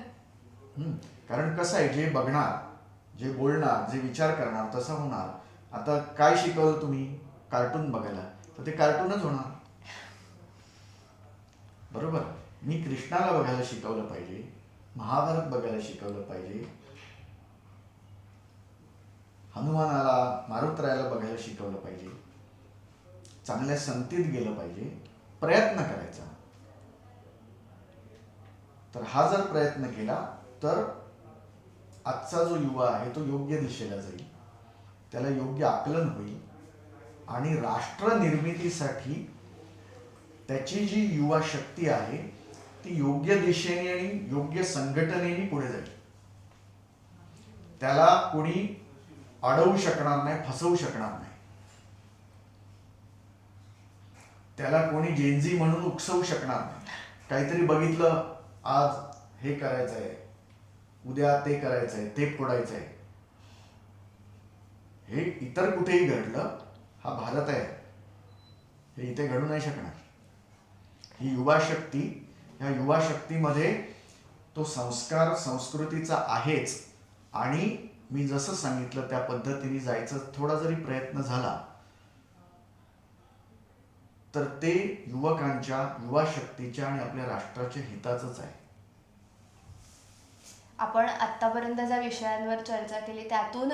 कारण कसं आहे, जे बघणार, जे बोलणार, जे विचार करणार तसं होणार. आता काय शिकवलं तुम्ही, कार्टून बघायला, तर ते कार्टूनच होणार, बरोबर. मी कृष्णाला बघायला शिकवलं पाहिजे, महाभारत बघायला शिकवलं पाहिजे, हनुमानाला, मारुतरायाला बघायला शिकवलं पाहिजे, चांगल्या संगतीत गेलं पाहिजे, प्रयत्न करायचा. तर हा जर प्रयत्न केला तर आजचा जो युवा आहे तो योग्य दिशेला जाईल, त्याला योग्य आकलन होईल आणि राष्ट्र निर्मितीसाठी त्याची जी युवा शक्ती आहे ती योग्य दिशेने आणि योग्य संघटनेने पुढे जाईल. त्याला कोणी अडवू शकणार नाही, फसवू शकणार नाही. त्याला कोणी जेनझी म्हणून उकसवू शकणार नाही. काहीतरी बघितलं, आज हे करायचंय, उद्या ते करायचंय, ते फोडायचंय, हे इतर कुठेही घडलं, हा भारत आहे, हे इथे घडू नाही शकणार. ही युवा शक्ती, ह्या युवा शक्तीमध्ये तो संस्कार संस्कृतीचा आहेच. आणि मी जसं सांगितलं त्या पद्धतीने जायचं थोडा जरी प्रयत्न झाला तर ते युवकांच्या, युवा शक्तीच्या आणि आपल्या राष्ट्राच्या हिताचंच आहे. आपण आतापर्यंत ज्या विषयांवर चर्चा केली त्यातून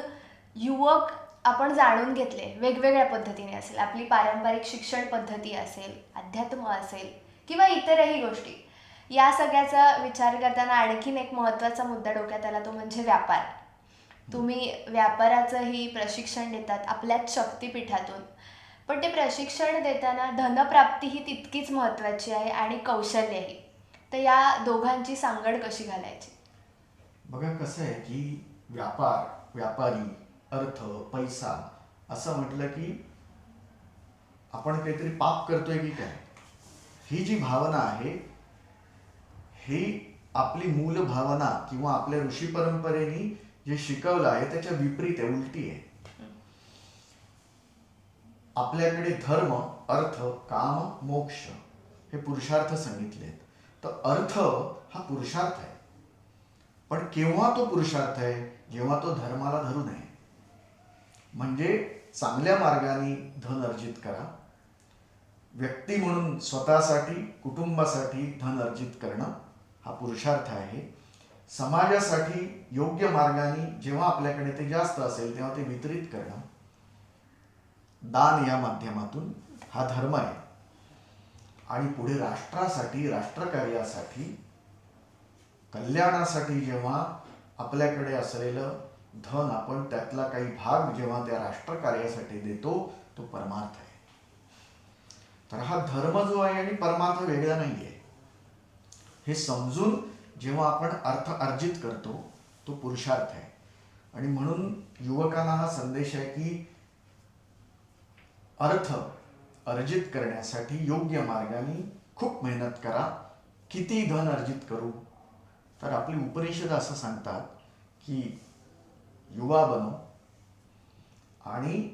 युवक आपण जाणून घेतले वेगवेगळ्या पद्धतीने असेल, आपली पारंपरिक शिक्षण पद्धती असेल, अध्यात्म असेल किंवा इतरही गोष्टी. या सगळ्याचा विचार करताना आणखीन एक महत्त्वाचा मुद्दा डोक्यात आला, तो म्हणजे व्यापार. तुम्ही व्यापाराचंही प्रशिक्षण देतात आपल्याच शक्तिपीठातून, पण ते प्रशिक्षण देताना धनप्राप्ती ही तितकीच महत्त्वाची आहे आणि कौशल्यही. तर या दोघांची सांगड कशी घालायची? बघा कसं आहे की व्यापार, व्यापारी, अर्थ, पैसा असं म्हटलं की आपण काहीतरी पाप करतोय की काय, ही जी भावना आहे ही आपली मूल भावना किंवा आपल्या ऋषी परंपरेने जे शिकवलं आहे त्याच्या विपरीत आहे, उलटी आहे. आपल्याकडे धर्म, अर्थ, काम, मोक्ष हे पुरुषार्थ सांगितलेत. तर अर्थ हा पुरुषार्थ आहे, पण केव्हा तो पुरुषार्थ आहे? जेव्हा तो धर्माला धरून आहे. म्हणजे चांगल्या मार्गाने धन अर्जित करा, व्यक्ती म्हणून स्वतःसाठी, कुटुंबासाठी धन अर्जित करणं हा पुरुषार्थ आहे. समाजासाठी योग्य मार्गाने जेव्हा आपल्याकडे ते जास्त असेल तेव्हा ते वितरित करणं, दान या माध्यमातून हा धर्म आहे. आणि पुढे राष्ट्रासाठी, राष्ट्रकार्यासाठी, कल्याणासाठी जेव्हा आपल्याकडे असलेलं धन आपण त्यातला काही भाग जेव्हा त्या राष्ट्रकार्यासाठी देतो तो परमार्थ आहे. तर हा धर्म जो आहे आणि परमार्थ वेगळा नाही आहे, हे समजून जेव्हा आपण अर्थ अर्जित करतो तो पुरुषार्थ आहे. आणि म्हणून युवकांना हा संदेश आहे की अर्थ अर्जित करण्यासाठी योग्य मार्गाने खूप मेहनत करा. किती धन अर्जित करू? तर आपली उपनिषद असं सांगतात की युवा बनो आणि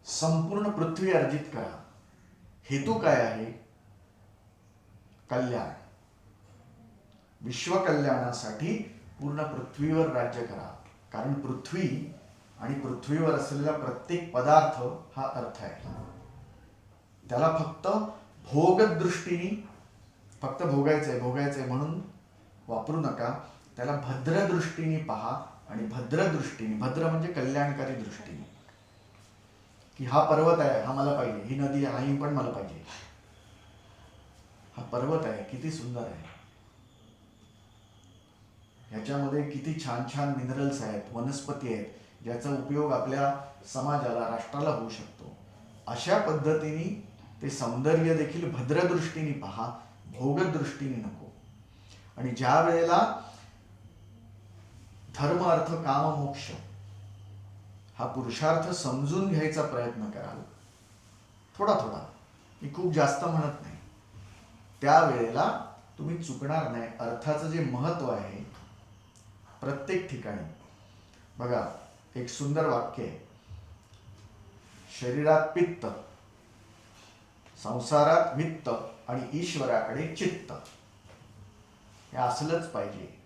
संपूर्ण पृथ्वी अर्जित करा. हेतू काय आहे? कल्याण, विश्वकल्याणासाठी पूर्ण पृथ्वीवर राज्य करा. कारण पृथ्वी आणि पृथ्वीवर असलेला प्रत्येक पदार्थ हा अर्थ आहे. त्याला फक्त भोगदृष्टीने, फक्त भोगायचंय म्हणून वापरू नका. त्याला भद्रदृष्टीने पहा. आणि भद्रदृष्टीने, भद्र म्हणजे कल्याणकारी दृष्टीने, की हा पर्वत आहे, हा मला पाहिजे, ही नदी आहे, ही पण मला पाहिजे. हा पर्वत आहे, किती सुंदर आहे, ह्याच्यामध्ये किती छान छान मिनरल्स आहेत, वनस्पती आहेत, ज्याचा उपयोग आपल्या समाजाला, राष्ट्राला होऊ शकतो. अशा पद्धतीने ते सौंदर्य देखील भद्रदृष्टीने पहा, भोगदृष्टीने नको. आणि ज्या वेळेला धर्म, अर्थ, काम, मोक्ष हा पुरुषार्थ समजून घ्यायचा प्रयत्न कराल, थोडा थोडा, मी खूप जास्त म्हणत नाही, त्यावेळेला तुम्ही चुकणार नाही. अर्थाचं जे महत्व आहे प्रत्येक ठिकाणी, बघा एक सुंदर वाक्य आहे, शरीरात पित्त, संसारात वित्त आणि ईश्वराकडे चित्त, हे असलंच पाहिजे.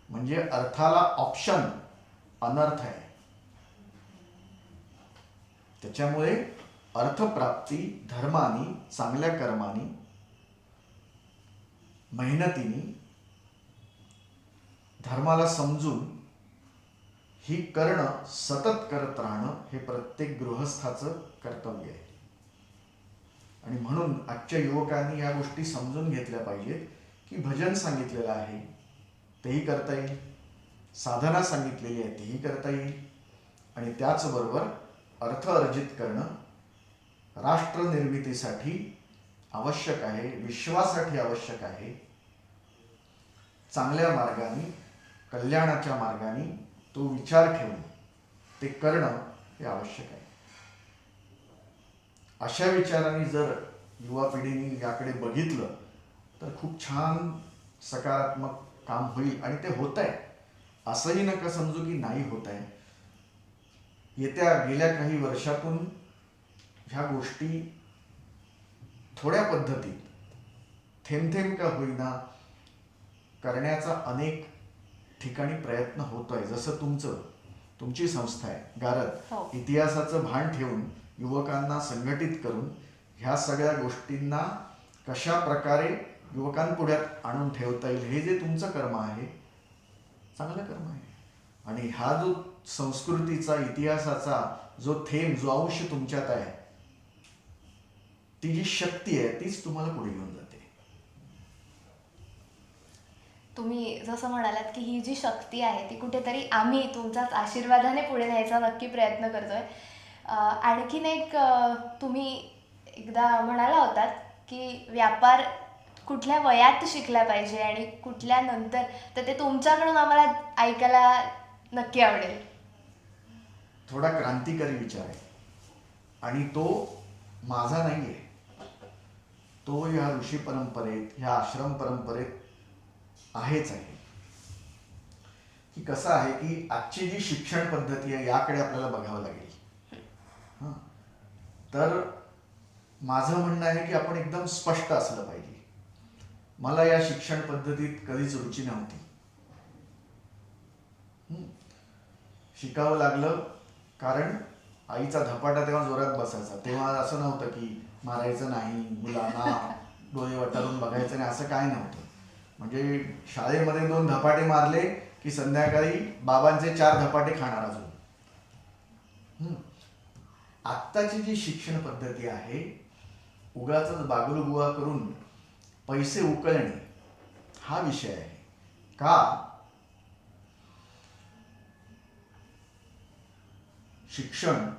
म्हणजे अर्थाला ऑप्शन अनर्थ आहे. त्याच्यामुळे अर्थप्राप्ती धर्मानी, चांगल्या कर्मानी, मेहनतीने, धर्माला समजून ही करणं, सतत करत राहणं हे प्रत्येक गृहस्थाचं कर्तव्य आहे. आणि म्हणून आजच्या युवकांनी या गोष्टी समजून घेतल्या पाहिजेत की भजन सांगितलेलं आहे तेही करता येईल, साधना सांगितलेली आहे तेही करता येईल, आणि त्याचबरोबर अर्थ अर्जित करणं राष्ट्र निर्मितीसाठी आवश्यक आहे, विश्वासाठी आवश्यक आहे. चांगल्या मार्गाने, कल्याणाच्या मार्गाने तो विचार ठेवून ते करणं हे आवश्यक आहे. अशा विचारांनी जर युवा पिढीने याकडे बघितलं तर खूप छान सकारात्मक काम होईल. आणि ते होत आहे, असंही नका समजू की नाही होत आहे. गेल्या काही वर्षातून ह्या गोष्टी थोड्या पद्धतीत थेंब थेंब का होईना करण्याचा अनेक ठिकाणी प्रयत्न होतोय. जसं तुमची संस्था आहे गारद, हो. इतिहासाचं भान ठेवून युवकांना संघटित करून ह्या सगळ्या गोष्टींना कशा प्रकारे युवकांपुढ्यात आणून ठेवता येईल हे जे तुमचं कर्म आहे, चांगलं कर्म आहे. आणि हा जो संस्कृतीचा, इतिहासाचा जो थेंब, जो अंश तुमच्यात आहे, ती जी शक्ती आहे तीच तुम्हाला पुढे घेऊन जाते. तुम्ही जसं म्हणालात की ही जी शक्ती आहे ती कुठेतरी आम्ही तुमच्याच आशीर्वादाने पुढे न्यायचा नक्की प्रयत्न करतोय. आणखीन एक तुम्ही एकदा म्हणाला होतात की व्यापार कुठल्या वयात शिकला पाहिजे आणि कुठल्या नंतर, तर ते तुमच्याकडून आम्हाला ऐकायला नक्की आवडेल. थोडा क्रांतिकारी विचार आहे आणि तो माझा नाही आहे. तो ह्या ऋषी परंपरेत, ह्या आश्रम परंपरेत आहेच आहे. की कसं आहे की आजची जी शिक्षण पद्धती आहे याकडे आपल्याला बघावं लागेल. हां, तर माझं म्हणणं आहे की आपण एकदम स्पष्ट असलं पाहिजे. मला या शिक्षण पद्धतीत कधीच रुची नव्हती. शिकावं लागलं कारण आईचा धपाटा तेव्हा जोरात बसायचा. तेव्हा असं नव्हतं की मारायचं नाही, मुलांना डोळे वटारून बघायचं नाही, असं काय नव्हतं. म्हणजे शाळेमध्ये 2 धपाटे मारले की संध्याकाळी बाबांचे 4 धपाटे खाणार अजून. आत्ताची जी शिक्षण पद्धती आहे, उगाचच बागुलबुवा करून पैसे उकळणे हा विषय आहे. का? शिक्षण,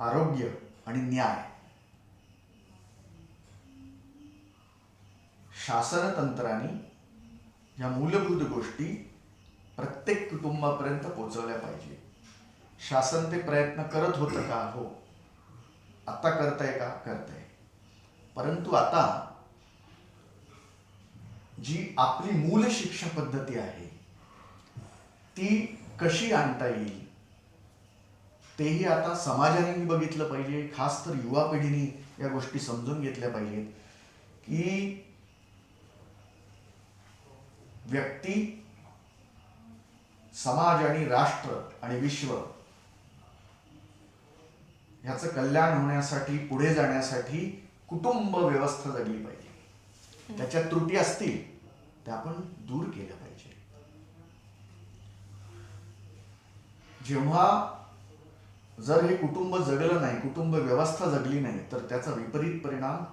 आरोग्य आणि न्याय शासनतंत्राने या मूलभूत गोष्टी प्रत्येक कुटुंबापर्यंत पोहोचवल्या पाहिजे. शासन ते प्रयत्न करत होतं का? हो. आता करतंय का? करतंय. परंतु आता जी आपली मूल शिक्षण पद्धती आहे ती कशी आणता येईल तेही आता समाजाने बघितलं पाहिजे. खास तर युवा पिढीने या गोष्टी समजून घेतल्या पाहिजेत की व्यक्ती, समाज आणि राष्ट्र आणि विश्व ह्याचं कल्याण होण्यासाठी, पुढे जाण्यासाठी कुटुंब व्यवस्था जगली पाहिजे. त्याच्यात त्रुटी असतील त्या आपण दूर केल्या पाहिजे. जेव्हा जर हे कुटुंब जगलं नाही, कुटुंब व्यवस्था जगली नाही, तर त्याचा विपरीत परिणाम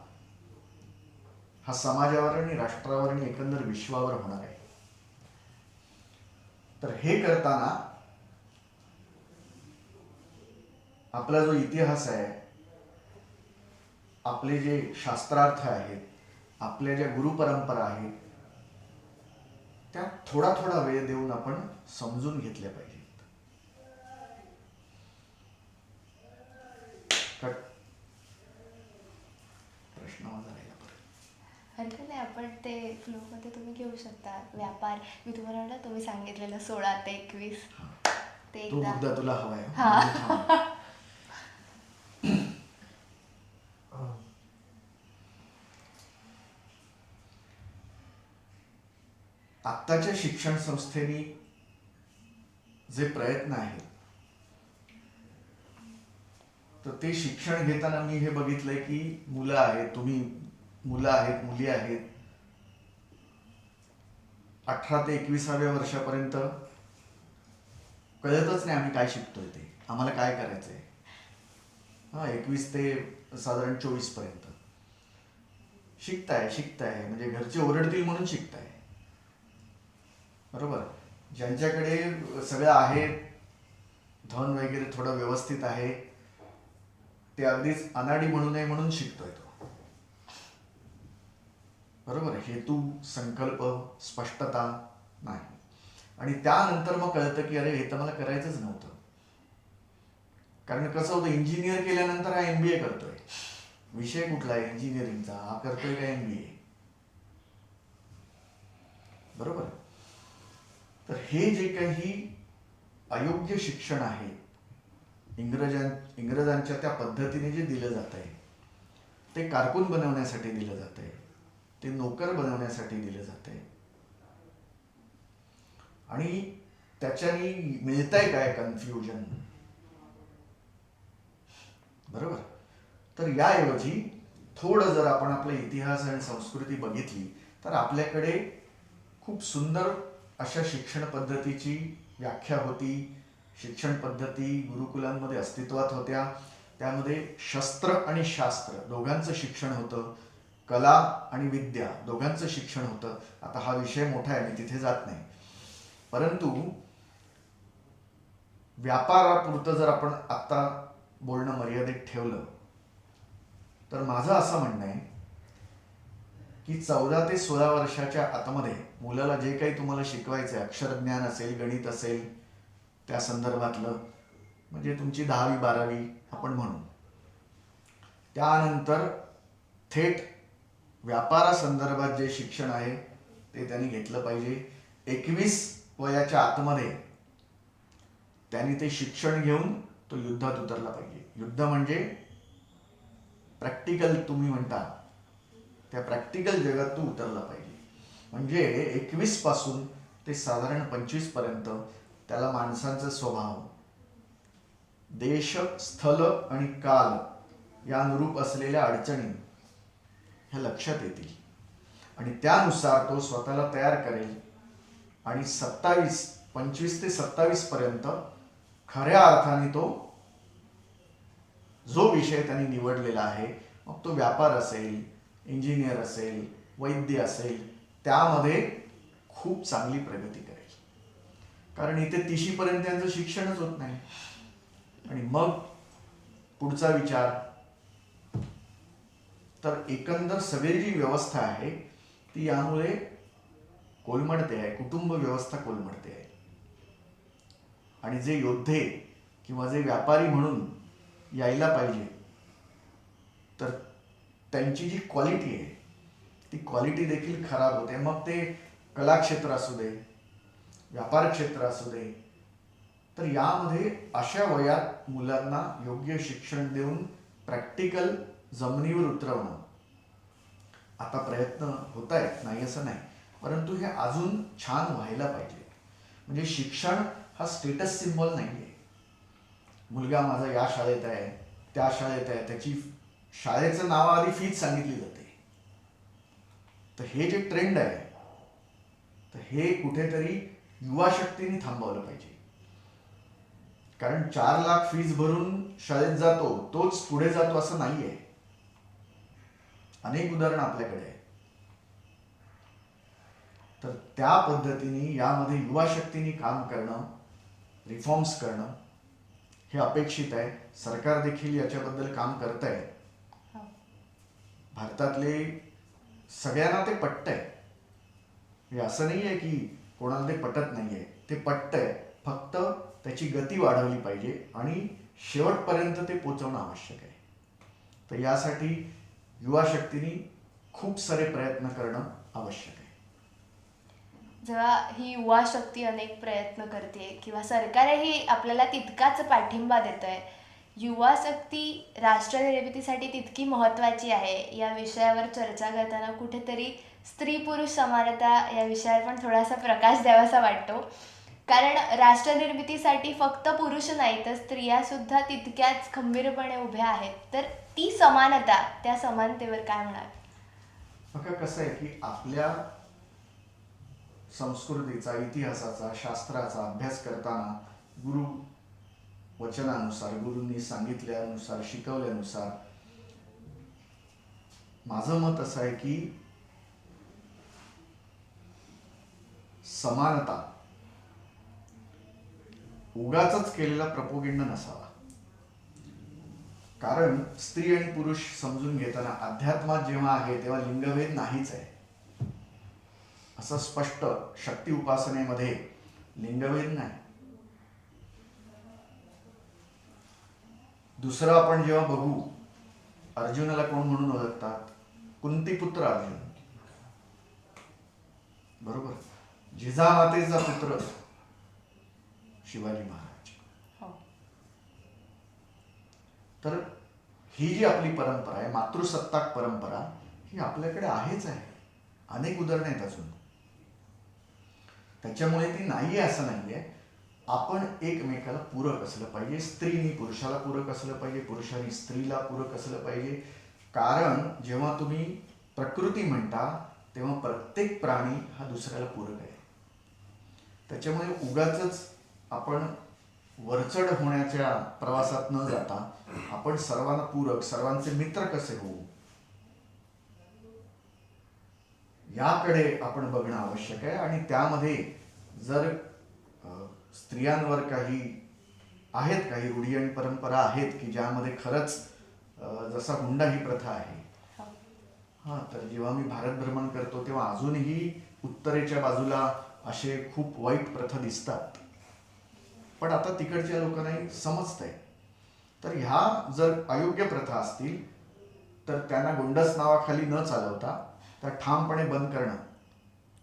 हा समाजावर आणि राष्ट्रावर आणि एकंदर विश्वावर होणार आहे. तर हे करताना आपला जो इतिहास आहे, आपले जे शास्त्रार्थ आहेत, आपल्या ज्या गुरुपरंपरा आहेत, त्या थोडा थोडा वेळ देऊन आपण समजून घेतल्या पाहिजेत. प्रश्न माझा राहिला परत. हरकत नाही, आपण ते फ्लोमध्ये तुम्ही घेऊ शकता. व्यापार मी तुम्हाला म्हटलं, तुम्ही सांगितलेलं 16 ते 21 ते तो एकदा. मुद्दा तुला हवाय. आत्ताच्या शिक्षण संस्थेनी जे प्रयत्न आहेत, तर ते शिक्षण घेताना मी हे बघितलंय की मुलं आहेत, तुम्ही मुलं आहेत, मुली आहेत, 18 ते 21व्या वर्षापर्यंत कळतच नाही आम्ही काय शिकतोय ते, आम्हाला काय करायचंय. 21 ते साधारण 24 पर्यंत शिकताय म्हणजे घरचे ओरडतील म्हणून शिकताय. बरोबर. ज्यांच्याकडे सगळं आहे, धन वगैरे थोडं व्यवस्थित आहे, ते अगदीच अनाडी म्हणू नये म्हणून शिकतोय तो. बरोबर. हेतू, संकल्प, स्पष्टता नाही. आणि त्यानंतर मग कळतं की अरे हे तर मला करायचंच नव्हतं. कारण कसं होतं, इंजिनियर केल्यानंतर हा MBA करतोय. विषय कुठला आहे इंजिनिअरिंगचा, हा करतोय का MBA. बरोबर. तर हे जे काही अयोग्य शिक्षण आहे इंग्रजांच्या त्या पद्धतीने जे दिलं जात आहे ते कारकून बनवण्यासाठी दिलं जात आहे, ते नोकर बनवण्यासाठी दिलं जात आहे. आणि त्याच्यानी मिळतंय काय? कन्फ्युजन. बरोबर. तर याऐवजी थोडं जर आपण आपला इतिहास आणि संस्कृती बघितली तर आपल्याकडे खूप सुंदर अशा शिक्षण पद्धतीची व्याख्या होती. शिक्षण पद्धती गुरुकुलांमध्ये अस्तित्वात होत्या. त्यामध्ये शस्त्र आणि शास्त्र दोघांचं शिक्षण होतं, कला आणि विद्या दोघांचं शिक्षण होतं. आता हा विषय मोठा आहे, मी तिथे जात नाही. परंतु व्यापारापुरतं जर आपण आत्ता बोलणं मर्यादित ठेवलं तर माझं असं म्हणणं आहे की 14 ते 16 वर्षाच्या आतमध्ये मुलाला जे काही तुम्हाला शिकवायचं आहे, अक्षरज्ञान असेल, गणित असेल, त्या संदर्भातलं, म्हणजे तुमची 10वी 12वी आपण म्हणू, त्यानंतर थेट व्यापारासंदर्भात जे शिक्षण आहे ते त्यांनी घेतलं पाहिजे. 21 वयाच्या आतमध्ये त्यांनी ते शिक्षण घेऊन तो युद्धात उतरला पाहिजे. युद्ध म्हणजे प्रॅक्टिकल तुम्ही म्हणता, त्या प्रॅक्टिकल जगात तो उतरला पाहिजे. म्हणजे 21 पासून ते साधारण 25 पर्यंत त्याला माणसांचा स्वभाव, देश, स्थल आणि काल या अनुरूप असलेल्या अडचणी ह्या लक्षात येतील आणि त्यानुसार तो स्वतःला तयार करेल. आणि 25 ते 27 पर्यंत खऱ्या अर्थाने तो जो विषय त्यांनी निवडलेला आहे, मग तो व्यापार असेल, इंजिनियर असेल, वैद्य असेल, त्यामध्ये खूप चांगली प्रगती करेल. कारण इथे 30 पर्यंत त्यांचं शिक्षणच होत नाही. आणि मग पुढचा विचार. तर एकंदर सगळी जी व्यवस्था आहे ती यामुळे कोलमडते आहे. कुटुंब व्यवस्था कोलमडते आहे. आणि जे योद्धे किंवा जे व्यापारी म्हणून यायला पाहिजे तर त्यांची जी क्वालिटी आहे ती क्वालिटी देखील खराब होते. मग ते कला क्षेत्र असू दे, व्यापार क्षेत्र असू दे. तर यामध्ये अशा वयात मुलांना योग्य शिक्षण देऊन प्रॅक्टिकल जमिनीवर उतरवणं, आता प्रयत्न होत आहेत, नाही असं नाही, परंतु हे अजून छान व्हायला पाहिजे. म्हणजे शिक्षण हा स्टेटस सिम्बॉल नाही आहे. मुलगा माझा या शाळेत आहे, त्या शाळेत आहे, त्याची शाळेचं नाव आधी फीज सांगितली जाते. तर हे जे ट्रेंड आहे तर हे कुठेतरी युवा शक्तीने थांबवलं पाहिजे. कारण 4 लाख फीज भरून शाळेत जातो तोच पुढे जातो असं नाहीये. अनेक उदाहरणं आपल्याकडे आहे. तर त्या पद्धतीने यामध्ये युवा शक्तीने काम करणं, रिफॉर्म्स करणं हे अपेक्षित आहे. सरकार देखील याच्याबद्दल काम करत आहे. भारतातले सगळ्यांना ते पटतंय. हे असं नाही आहे की कोणाला ते पटत नाहीये, ते पटतंय. फक्त त्याची गती वाढवली पाहिजे आणि शेवटपर्यंत ते पोचवणं आवश्यक आहे. तर यासाठी युवा शक्तीने खूप सारे प्रयत्न करणं आवश्यक आहे. जेव्हा ही युवा शक्ती अनेक प्रयत्न करते किंवा सरकारही आपल्याला तितकाच पाठिंबा देत आहे, युवा शक्ती राष्ट्रनिर्मितीसाठी तितकी महत्त्वाची आहे, या विषयावर चर्चा करताना कुठेतरी स्त्री पुरुष समानता या विषयावर पण थोडासा प्रकाश द्यावासा वाटतो. कारण राष्ट्रनिर्मितीसाठी फक्त पुरुष नाही तर स्त्रियासुद्धा तितक्याच खंबीरपणे उभ्या आहेत. तर ती समानता, त्या समानतेवर काय म्हणाल? बघा कसं आहे की आपल्या संस्कृतीचा, इतिहासाचा, शास्त्राचा अभ्यास करताना गुरु वचनानुसार, गुरूंनी सांगितल्यानुसार, शिकवल्यानुसार माझं मत असं आहे की समानता उगाचच केलेला प्रपोगंड नसावा. कारण स्त्री आणि पुरुष समजून घेताना अध्यात्मात जेव्हा आहे तेव्हा लिंगभेद नाहीच आहे, असं स्पष्ट. शक्ती उपासनेमध्ये लिंगभेद नाही. दुसरं आपण जेव्हा बघू, अर्जुनाला कोण म्हणून ओळखतात? कुंतीपुत्र अर्जुन, बरोबर. जिजामातेचा पुत्र शिवाजी महाराज. तर ही जी आपली परंपरा आहे, मातृसत्ताक परंपरा, ही आपल्याकडे आहेच आहे. अनेक उदाहरणं आहेत अजून. त्याच्यामुळे ती नाही आहे असं नाहीये. आपण एकमेकाला पूरक असलं पाहिजे. स्त्रीनी पुरुषाला पूरक असलं पाहिजे, पुरुषाने स्त्रीला पूरक असलं पाहिजे. कारण जेव्हा तुम्ही प्रकृती म्हणता तेव्हा प्रत्येक प्राणी हा दुसऱ्याला पूरक आहे. त्याच्यामुळे उगाचच आपण वरचढ होण्याच्या प्रवासात न जाता आपण सर्वांना पूरक, सर्वांचे मित्र कसे होऊ याकडे आपण बघणं आवश्यक आहे. आणि त्यामध्ये जर स्त्रियांवर काही आहेत, काही रूढी आणि परंपरा आहेत की ज्यामध्ये खरंच जसा हुंडा ही प्रथा आहे. हां, तर जेव्हा मी भारत भ्रमण करतो तेव्हा अजूनही उत्तरेच्या बाजूला असे खूप वाईट प्रथा दिसतात. पण आता तिकडच्या लोकांनाही समजतंय. तर ह्या जर अयोग्य प्रथा असतील तर त्यांना गोंडस नावाखाली न चालवता त्या ठामपणे बंद करणं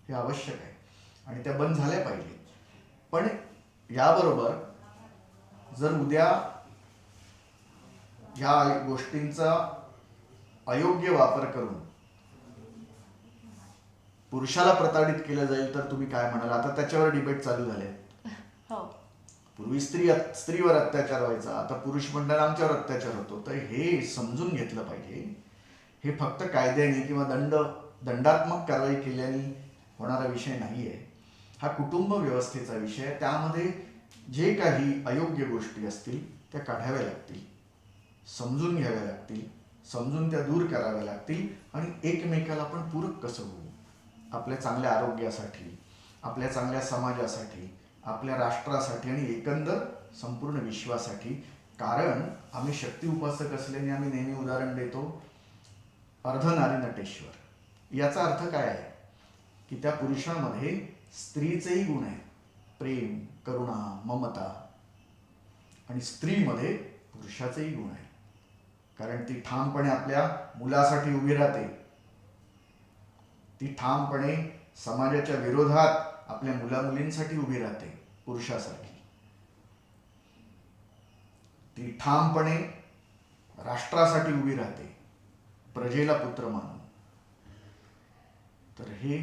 हे आवश्यक आहे आणि त्या बंद झाल्या पाहिजे. पण याबरोबर जर उद्या ह्या गोष्टींचा अयोग्य वापर करून पुरुषाला प्रताडित केलं जाईल तर तुम्ही काय म्हणाल? आता त्याच्यावर डिबेट चालू झाले. पूर्वी स्त्रीवर अत्याचार व्हायचा, आता पुरुष म्हणतात आमच्यावर अत्याचार होतो. तर हे समजून घेतलं पाहिजे. हे फक्त कायद्याने किंवा दंडात्मक कारवाई केल्याने होणारा विषय नाहीये. हा कुटुंब व्यवस्थेचा विषय आहे. त्यामध्ये जे काही अयोग्य गोष्टी असतील त्या काढाव्या लागतील, समजून घ्याव्या लागतील, समजून त्या दूर कराव्या लागतील. आणि एकमेकाला आपण पूरक कसं होऊ, आपल्या चांगल्या आरोग्यासाठी, आपल्या चांगल्या समाजासाठी, आपल्या राष्ट्रासाठी आणि एकंदर संपूर्ण विश्वासाठी. कारण आम्ही शक्ती उपासक असल्याने आम्ही नेहमी उदाहरण देतो अर्धनारी नटेश्वर. याचा अर्थ काय आहे की त्या पुरुषामध्ये स्त्रीचेही गुण आहेत, प्रेम, करुणा, ममता. आणि स्त्रीमध्ये पुरुषाचेही गुण आहेत. कारण ती ठामपणे आपल्या मुलासाठी उभी राहते, ती ठामपणे समाजाच्या विरोधात आपल्या मुलामुलींसाठी उभी राहते पुरुषासारखी, ती ठामपणे राष्ट्रासाठी उभी राहते प्रजेला पुत्र मानून. तर हे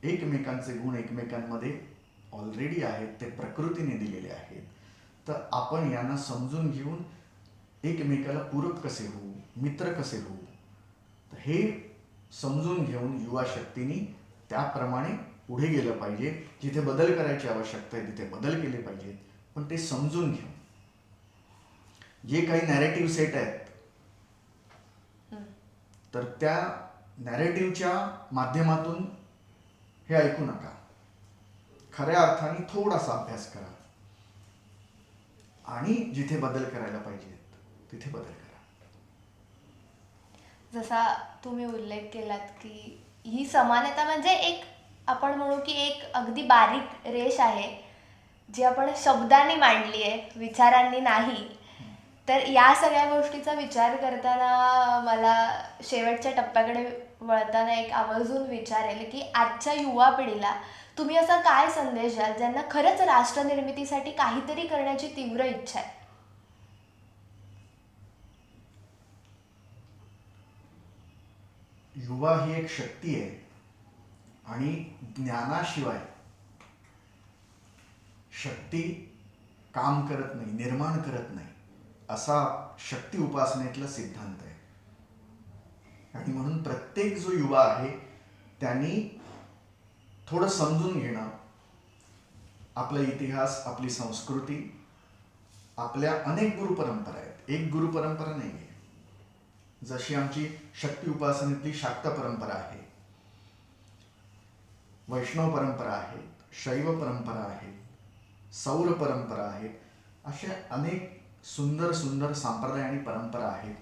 एकमेकांचे गुण एकमेकांमध्ये ऑलरेडी आहेत, ते प्रकृतीने दिलेले आहेत. तर आपण यांना समजून घेऊन एकमेकाला पूरक कसे होऊ, मित्र कसे होऊ, तर हे समजून घेऊन युवा शक्तीने त्याप्रमाणे पुढे गेलं पाहिजे. जिथे बदल करायची आवश्यकता आहे तिथे बदल केले पाहिजेत. पण ते समजून घेऊन जे काही नॅरेटिव्ह सेट आहेत तर त्या नॅरेटिव्हच्या माध्यमातून हे ऐकू नका. खऱ्या अर्थाने थोडासा अभ्यास करा आणि जिथे बदल करायला पाहिजेत तिथे बदल करा. जसा तुम्ही उल्लेख केलात की ही समानता म्हणजे एक आपण म्हणू की एक अगदी बारीक रेष आहे जी आपण शब्दांनी मांडली आहे, विचारांनी नाही. तर या सगळ्या गोष्टीचा विचार करताना मला शेवटच्या टप्प्याकडे वळताना एक आवर्जून विचारेल की आजच्या युवा पिढीला तुम्ही असा काय संदेश द्याल ज्यांना खरंच राष्ट्रनिर्मितीसाठी काहीतरी करण्याची तीव्र इच्छा आहे? युवा ही एक शक्ती आहे आणि ज्ञानाशिवाय शक्ती काम करत नाही, निर्माण करत नाही, असा शक्ती उपासनेतला सिद्धांत आहे. आणि म्हणून प्रत्येक जो युवा आहे त्यांनी थोडं समजून घेणं, आपला इतिहास, आपली संस्कृती, आपल्या अनेक गुरु परंपरा आहेत, एक गुरु परंपरा नाही आहे. जशी आमची शक्ती उपासनेतली शाक्त परंपरा आहे, वैष्णव परंपरा आहेत, शैव परंपरा आहेत, सौर परंपरा आहेत, अशा अनेक सुंदर सुंदर संप्रदाय आणि परंपरा आहेत.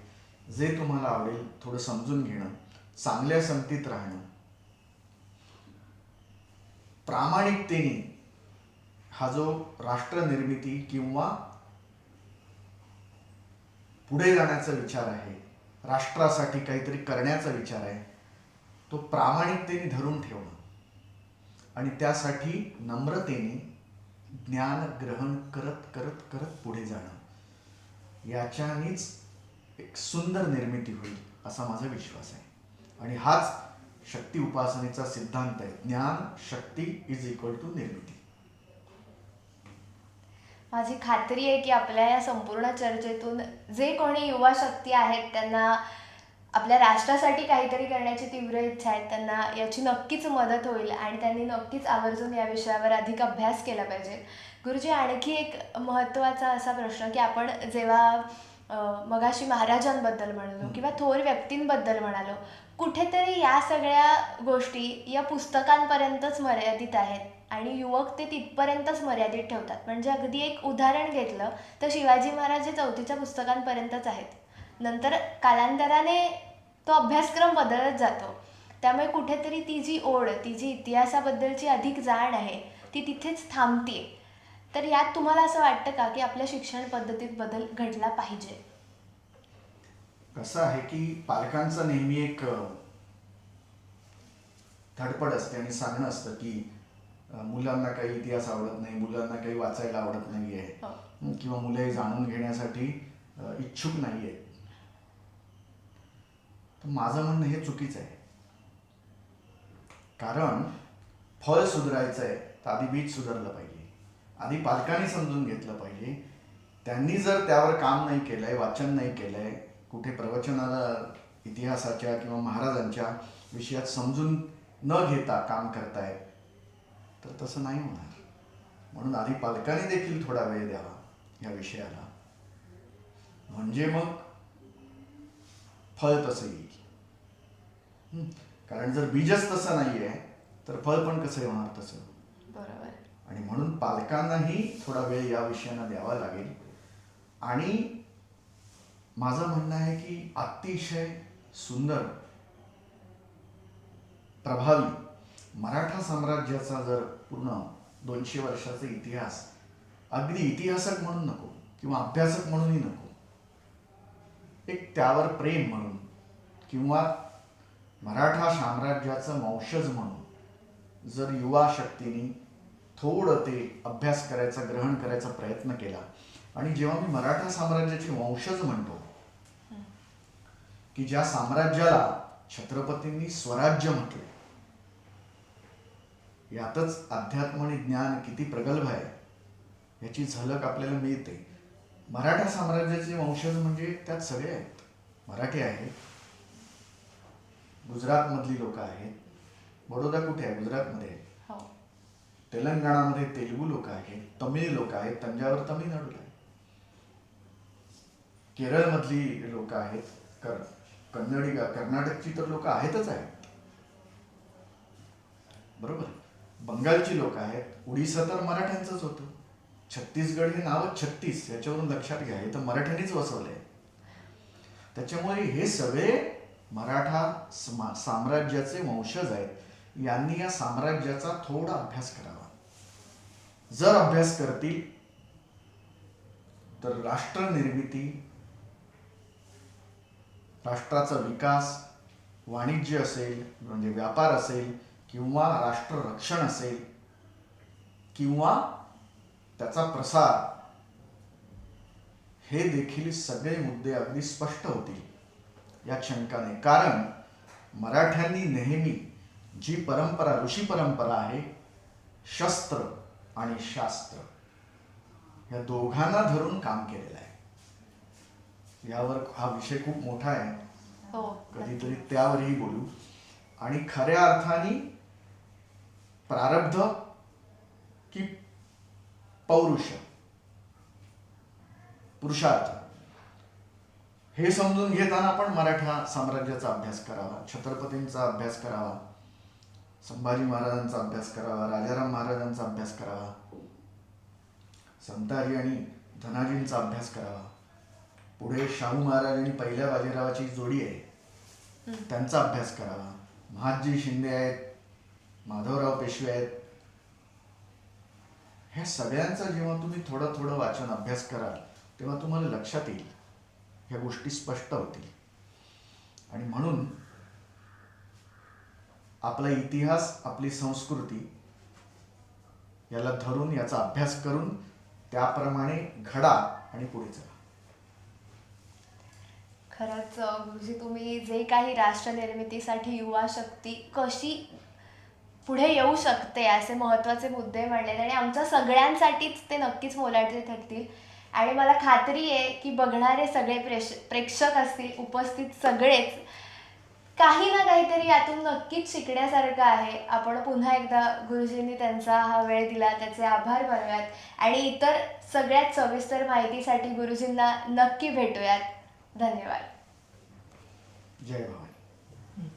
जे तुम्हाला आवडेल थोडं समजून घेणं, चांगल्या संगतीत राहणं, प्रामाणिकतेने हा जो राष्ट्रनिर्मिती किंवा पुढे जाण्याचा विचार आहे, राष्ट्रासाठी काहीतरी करण्याचा विचार आहे, तो प्रामाणिकतेने धरून ठेवणं आणि त्यासाठी नम्रतेने ज्ञान ग्रहण करत करत करत पुढे जाणं. याच्यानेच एक सुंदर निर्मिती होईल असा माझा विश्वास आहे. आणि हाच शक्ती उपासनेचा सिद्धांत आहे. ज्ञान शक्ती इज इक्वल टू निर्मिती. माझी खात्री आहे की आपल्या या संपूर्ण चर्चेतून जे कोणी युवा शक्ती आहेत, त्यांना आपल्या राष्ट्रासाठी काहीतरी करण्याची तीव्र इच्छा आहे, त्यांना याची नक्कीच मदत होईल आणि त्यांनी नक्कीच आवर्जून या विषयावर अधिक अभ्यास केला पाहिजे. गुरुजी, आणखी एक महत्त्वाचा असा प्रश्न की आपण जेव्हा मगाशी महाराजांबद्दल म्हणालो किंवा थोर व्यक्तींबद्दल म्हणालो, कुठेतरी या सगळ्या गोष्टी या पुस्तकांपर्यंतच मर्यादित आहेत आणि युवक ते तिथपर्यंतच मर्यादित ठेवतात. म्हणजे अगदी एक उदाहरण घेतलं तर शिवाजी महाराज हे 4थीच्या पुस्तकांपर्यंतच आहेत. नंतर कालांतराने तो अभ्यासक्रम बदलत जातो. त्यामुळे कुठेतरी ती जी ओढ, ती जी इतिहासाबद्दलची अधिक जाण आहे, ती तिथेच थांबते. तर यात तुम्हाला असं वाटतं का की आपल्या शिक्षण पद्धतीत बदल घडला पाहिजे? कसं आहे की पालकांचं नेहमी एक धडपड असते आणि सांगणं असतं की मुलांना काही इतिहास आवडत नाही, मुलांना काही वाचायला आवडत नाहीये, किंवा मुलं हे जाणून घेण्यासाठी इच्छुक नाहीये. तर माझं म्हणणं हे चुकीचं आहे. कारण फळ सुधारायचं आहे तर आधी बीज सुधारलं पाहिजे. आधी पालकांनी समजून घेतलं पाहिजे. त्यांनी जर त्यावर काम नाही केलंय, वाचन नाही केलंय, कुठे प्रवचनाला इतिहासाच्या किंवा महाराजांच्या विषयात समजून न घेता काम करतायत, तर तसं नाही होणार. म्हणून आधी पालकांनी देखील थोडा वेळ द्यावा या विषयाला, म्हणजे मग फळ तसं येईल. कारण जर बीजच तसं नाहीये तर फळ पण कसं होणार तसं. बरोबर. आणि म्हणून पालकांनाही थोडा वेळ या विषयांना द्यावा लागेल. आणि माझं म्हणणं आहे की अतिशय सुंदर प्रभावी मराठा साम्राज्याचा जर पूर्ण 200 वर्षाचा इतिहास, अगदी इतिहासक म्हणून नको किंवा अभ्यासक म्हणूनही नको, एक त्यावर प्रेम म्हणून किंवा मराठा साम्राज्याचं वंशज म्हणून जर युवा शक्तीने थोडं ते अभ्यास करायचा, ग्रहण करायचा प्रयत्न केला. आणि जेव्हा मी मराठा साम्राज्याचे वंशज म्हणतो की ज्या साम्राज्याला छत्रपतींनी स्वराज्य म्हटले, यातच अध्यात्म आणि ज्ञान किती प्रगल्भ आहे याची झलक आपल्याला मिळते. मराठा साम्राज्याचे वंशज म्हणजे त्यात सगळे आहेत. मराठी आहेत, गुजरात मधली लोक आहेत, बडोदा कुठे आहे? गुजरातमध्ये आहे. तेलंगणामध्ये तेलुगू लोक आहेत, तमिळ लोक आहेत, तंजावर तमिळनाडूला आहे, केरळ मधली लोक आहेत, कन्नडी कर्नाटकची तर लोक आहेतच आहेत, बरोबर. बंगालची लोक आहेत, उडीसा तर मराठ्यांचंच होतं, छत्तीसगड हे नाव 36 याच्यावरून लक्षात घ्या, हे तर मराठ्यांनीच वसवलंय. त्याच्यामुळे हे सगळे मराठा साम्राज्याचे वंशज आहेत. यांनी या साम्राज्याचा थोडा अभ्यास करावा. जर अभ्यास करतील तर राष्ट्र निर्मिती, राष्ट्राचा विकास, वाणिज्य असेल म्हणजे व्यापार असेल किंवा राष्ट्र रक्षण असेल किंवा त्याचा प्रसार, हे देखील सगळे मुद्दे अगदी स्पष्ट होतील या शंकाने. कारण मराठ्यांनी नेहमी जी परंपरा, ऋषी परंपरा आहे, शस्त्र आणि शास्त्र या दोघांना धरून काम केलेलं आहे. यावर हा विषय खूप मोठा आहे, कधीतरी त्यावरही बोलू. आणि खऱ्या अर्थाने प्रारब्ध की पौरुष, पुरुषार्थ, हे समजून घेताना आपण मराठा साम्राज्याचा अभ्यास करावा, छत्रपतींचा अभ्यास करावा, संभाजी महाराजांचा अभ्यास करावा, राजाराम महाराजांचा अभ्यास करावा, संताजी आणि धनाजींचा अभ्यास करावा. पुढे शाहू महाराज आणि पहिल्या बाजीरावाची जोडी आहे, त्यांचा अभ्यास करावा. महादजी शिंदे आहेत, माधवराव पेशवे आहेत. ह्या सगळ्यांचा जेव्हा तुम्ही थोडं थोडं वाचन, अभ्यास कराल तेव्हा तुम्हाला लक्षात येईल, ह्या गोष्टी स्पष्ट होतील. आणि म्हणून आपला इतिहास, आपली संस्कृती याला धरून, याचा अभ्यास करून त्याप्रमाणे घडा आणि पुढे चला. खरंच गुरुजी, तुम्ही जे काही राष्ट्र निर्मितीसाठी युवा शक्ती कशी पुढे येऊ शकते असे महत्त्वाचे मुद्दे मांडलेत आणि आमच्या सगळ्यांसाठीच ते नक्कीच मोलाचे ठरतील. आणि मला खात्री आहे की बघणारे सगळे प्रेक्षक असतील, उपस्थित सगळेच, काही ना काहीतरी यातून नक्कीच शिकण्यासारखं आहे. आपण पुन्हा एकदा गुरुजींनी त्यांचा हा वेळ दिला त्याचे आभार मानूयात आणि इतर सगळ्यात सविस्तर माहितीसाठी गुरुजींना नक्की भेटूयात. धन्यवाद. जय भवानी.